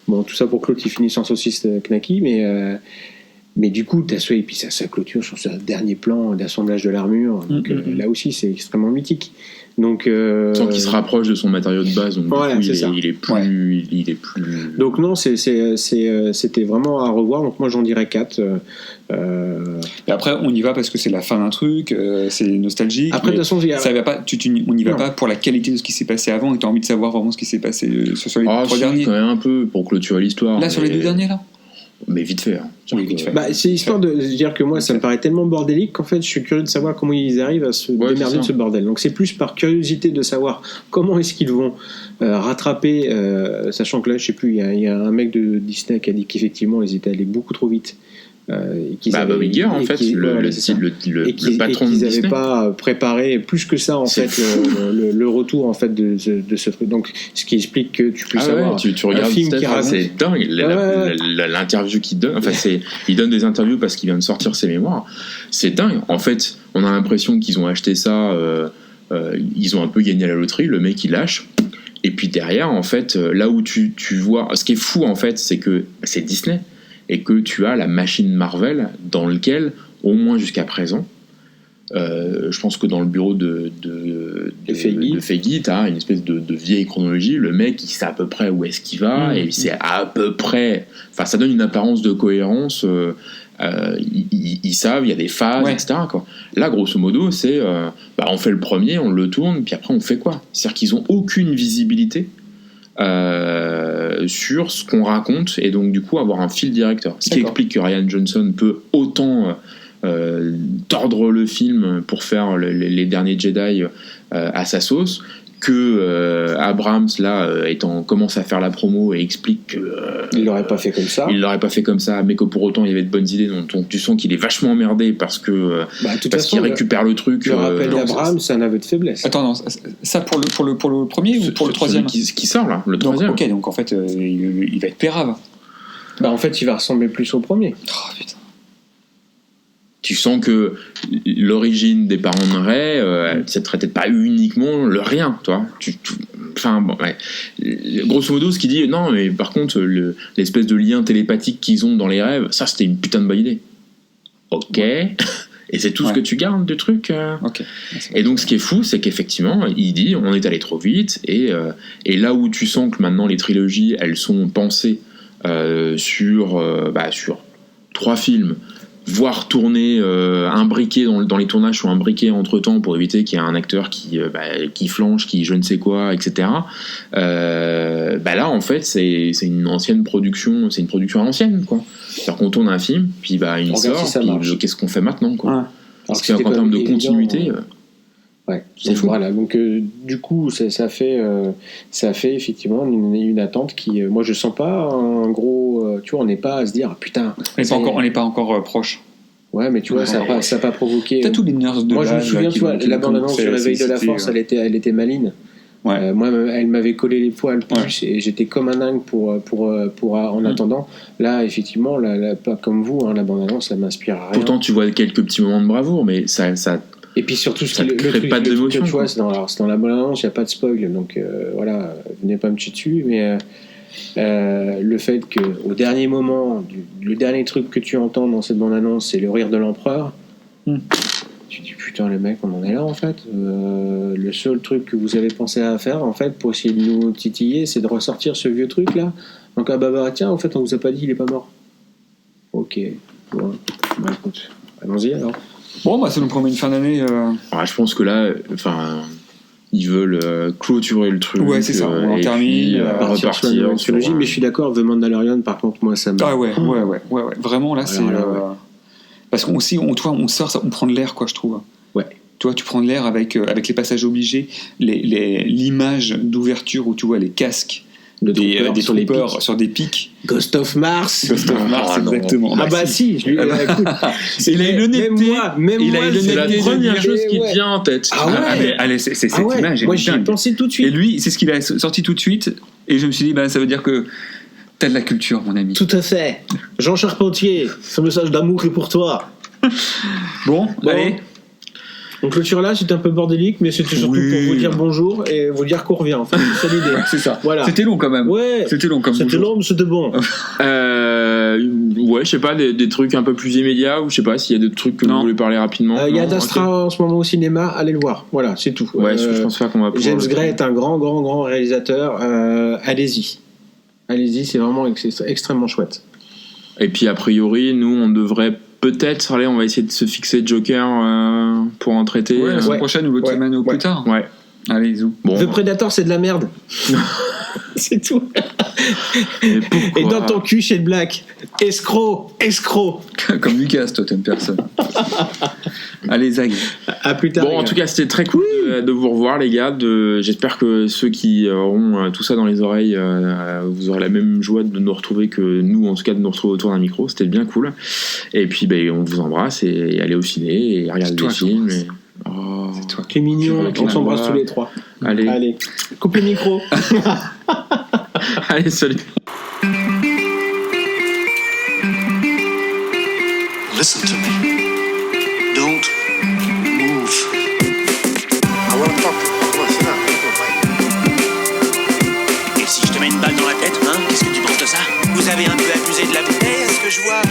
Bon, tout ça pour que l'autre il finisse en saucisse knacky, mais du coup, et puis ça clôture sur ce dernier plan d'assemblage de l'armure. Donc là aussi, c'est extrêmement mythique. Donc, sans qu'il se rapproche de son matériau de base, donc voilà, du coup, il est plus. Donc non, c'était vraiment à revoir. Donc moi, j'en dirais 4. Et après, on y va parce que c'est la fin d'un truc, c'est nostalgique. Après, de toute façon, ça va pas. On n'y va pas pour la qualité de ce qui s'est passé avant. Et t'as envie de savoir vraiment ce qui s'est passé sur les 3 derniers. Quand même un peu pour clôturer l'histoire. Là, sur les 2 derniers là. Mais vite fait. Vite fait. C'est histoire de dire que moi, ça me paraît tellement bordélique qu'en fait, je suis curieux de savoir comment ils arrivent à se démerder de ce bordel. Donc c'est plus par curiosité de savoir comment est-ce qu'ils vont rattraper, sachant que là, je sais plus, il y a un mec de Disney qui a dit qu'effectivement, ils étaient allés beaucoup trop vite. Bob Iger en fait, le patron de Disney. Ils n'avaient pas préparé plus que ça en fait le retour en fait de ce truc. Donc ce qui explique que tu puisses avoir tu regardes un film qui raconte. C'est dingue l'interview qu'il donne. Enfin il donne des interviews parce qu'il vient de sortir ses mémoires. C'est dingue. En fait, on a l'impression qu'ils ont acheté ça. Ils ont un peu gagné à la loterie. Le mec il lâche. Et puis derrière en fait, là où tu vois, ce qui est fou en fait, c'est que c'est Disney. Et que tu as la machine Marvel dans lequel, au moins jusqu'à présent, je pense que dans le bureau de Feige, tu as une espèce de vieille chronologie. Le mec, il sait à peu près où est-ce qu'il va, et c'est à peu près... Enfin, ça donne une apparence de cohérence. Ils savent, il y a des phases, etc. Quoi. Là, grosso modo, c'est... on fait le premier, on le tourne, puis après, on fait quoi ? C'est-à-dire qu'ils n'ont aucune visibilité sur ce qu'on raconte et donc du coup avoir un fil directeur, ce qui explique que Rian Johnson peut autant tordre le film pour faire les derniers Jedi à sa sauce que Abrams là commence à faire la promo et explique que il l'aurait pas fait comme ça, mais que pour autant il y avait de bonnes idées, donc tu sens qu'il est vachement emmerdé parce que qu'il récupère le truc. Le rappel d'Abrams, c'est un aveu de faiblesse. Attends, non, ça pour le premier ou pour le troisième qui sort là, le troisième. Donc en fait il va être pérave. En fait il va ressembler plus au premier. Oh putain. Tu sens que l'origine des parents de Rey, ça ne traitait pas uniquement le rien, toi. Grosso modo, ce qu'il dit, non, mais par contre, l'espèce de lien télépathique qu'ils ont dans les rêves, ça, c'était une putain de bonne idée. Ok. Et c'est tout ce que tu gardes du truc. Okay. Et donc, ce qui est fou, c'est qu'effectivement, il dit, on est allé trop vite, et là où tu sens que maintenant les trilogies, elles sont pensées sur 3 films, voire tourner un briquet dans les tournages sur un briquet entre temps pour éviter qu'il y ait un acteur qui flanche, qui je ne sais quoi, etc. Là en fait c'est une ancienne production, c'est une production ancienne quoi. C'est-à-dire qu'on tourne un film, puis il sort, puis qu'est-ce qu'on fait maintenant quoi. Ouais. Parce qu'en termes de continuité. C'est fou. Voilà, donc du coup ça fait effectivement une attente qui moi je sens pas un gros tu vois, on n'est pas à se dire putain on n'est pas encore proche. Ouais, mais tu vois, ça a pas provoqué. T'as tous les nurses de Moi, je me l'âge, souviens, là, tu vois, qui la nous bande-annonce du Réveil de la cité, Force, elle était maline. Ouais. Moi, elle m'avait collé les poils plus et j'étais comme un dingue en attendant. Là, effectivement, pas comme vous, hein, la bande-annonce, ça m'inspire à rien. Pourtant, tu vois quelques petits moments de bravoure, mais ça Et puis surtout, ça crée pas d'émotion, tu vois, quoi. c'est dans la bande-annonce, il n'y a pas de spoil, donc voilà, venez pas me tuer dessus, mais le fait qu'au dernier moment, le dernier truc que tu entends dans cette bande-annonce, c'est le rire de l'empereur. Tu dis putain, les mecs, on en est là en fait. Le seul truc que vous avez pensé à faire en fait pour essayer de nous titiller, c'est de ressortir ce vieux truc là. Donc tiens, en fait, on vous a pas dit, il est pas mort. Ok, bon, bah écoute, allons-y alors. Bon, bah ça nous promet une fin d'année. je pense que là, ils veulent clôturer le truc. Ouais, c'est ça, on en et termine, puis, Partir sur la nouvelle trilogie, mais je suis d'accord, The Mandalorian, par contre, moi ça me. Ah ouais. Vraiment, là, Alors c'est. là, ouais. Parce qu'on sort, on prend de l'air, quoi, je trouve. Ouais. Tu vois, tu prends de l'air avec les passages obligés, l'image d'ouverture où tu vois les casques des sur les troopers pics. sur des pics. Ghost of Mars. Ghost of Mars, non. exactement. Ah bah si, je lui écoute. Il a eu l'honnêteté. Même Il a moi, eu C'est la l'honnêteté de première dire- chose qui te ouais. vient en tête. Ah ouais. Allez, c'est cette Ah ouais, image est moi j'y ai dingue. pensé tout de Et suite. lui, c'est ce qu'il a sorti tout de suite. Et je me suis dit, ça veut dire que t'as de la culture, mon ami. Tout à fait. Jean Charpentier, ce message d'amour est pour toi. Bon, allez. On clôture là, c'était un peu bordélique, mais c'était surtout Oui. pour vous dire bonjour et vous dire qu'on revient. Enfin, c'est l'idée. C'est ça. Voilà. C'était long quand même. Ouais. C'était long comme C'était bonjour. long, mais c'était bon. Ouais, je sais pas, des trucs un peu plus immédiats, ou je sais pas s'il y a des trucs que Non. vous voulez parler rapidement. Il y a Non, d'Astra en ce moment au cinéma, allez le voir. Voilà, c'est tout. ok. Ouais, je pense pas qu'on va pouvoir. James Gray est un grand réalisateur. Allez-y. Allez-y, c'est vraiment extrêmement chouette. Et puis a priori, nous, on devrait peut-être, allez, on va essayer de se fixer Joker pour en traiter. Ouais, la semaine Ouais. prochaine ou l'autre Ouais. semaine ou Ouais. plus tard. Ouais. Allez, zou. Bon. The Predator, c'est de la merde. C'est tout. Et pourquoi Et dans ton cul, chez le Black. Escroc. Comme Lucas, toi, t'aimes personne. Allez, Zag. À plus tard. Bon, les en gars. tout cas, c'était très cool de vous revoir, les gars. J'espère que ceux qui auront tout ça dans les oreilles, vous aurez la même joie de nous retrouver que nous, en tout cas, de nous retrouver autour d'un micro. C'était bien cool. Et puis, on vous embrasse et allez au ciné et regardez toi des qui films. embrasse. Et... Oh. C'est toi. C'est mignon, Avec on la s'embrasse voix. tous les trois. Allez, Allez, coupe le micro. allez, salut. Listen to me. Don't move. I want to talk to you. Come on, sit down. Et si je te mets une balle dans la tête, hein, qu'est-ce que tu penses de ça? Vous avez un peu abusé de la bouteille, est-ce que je vois?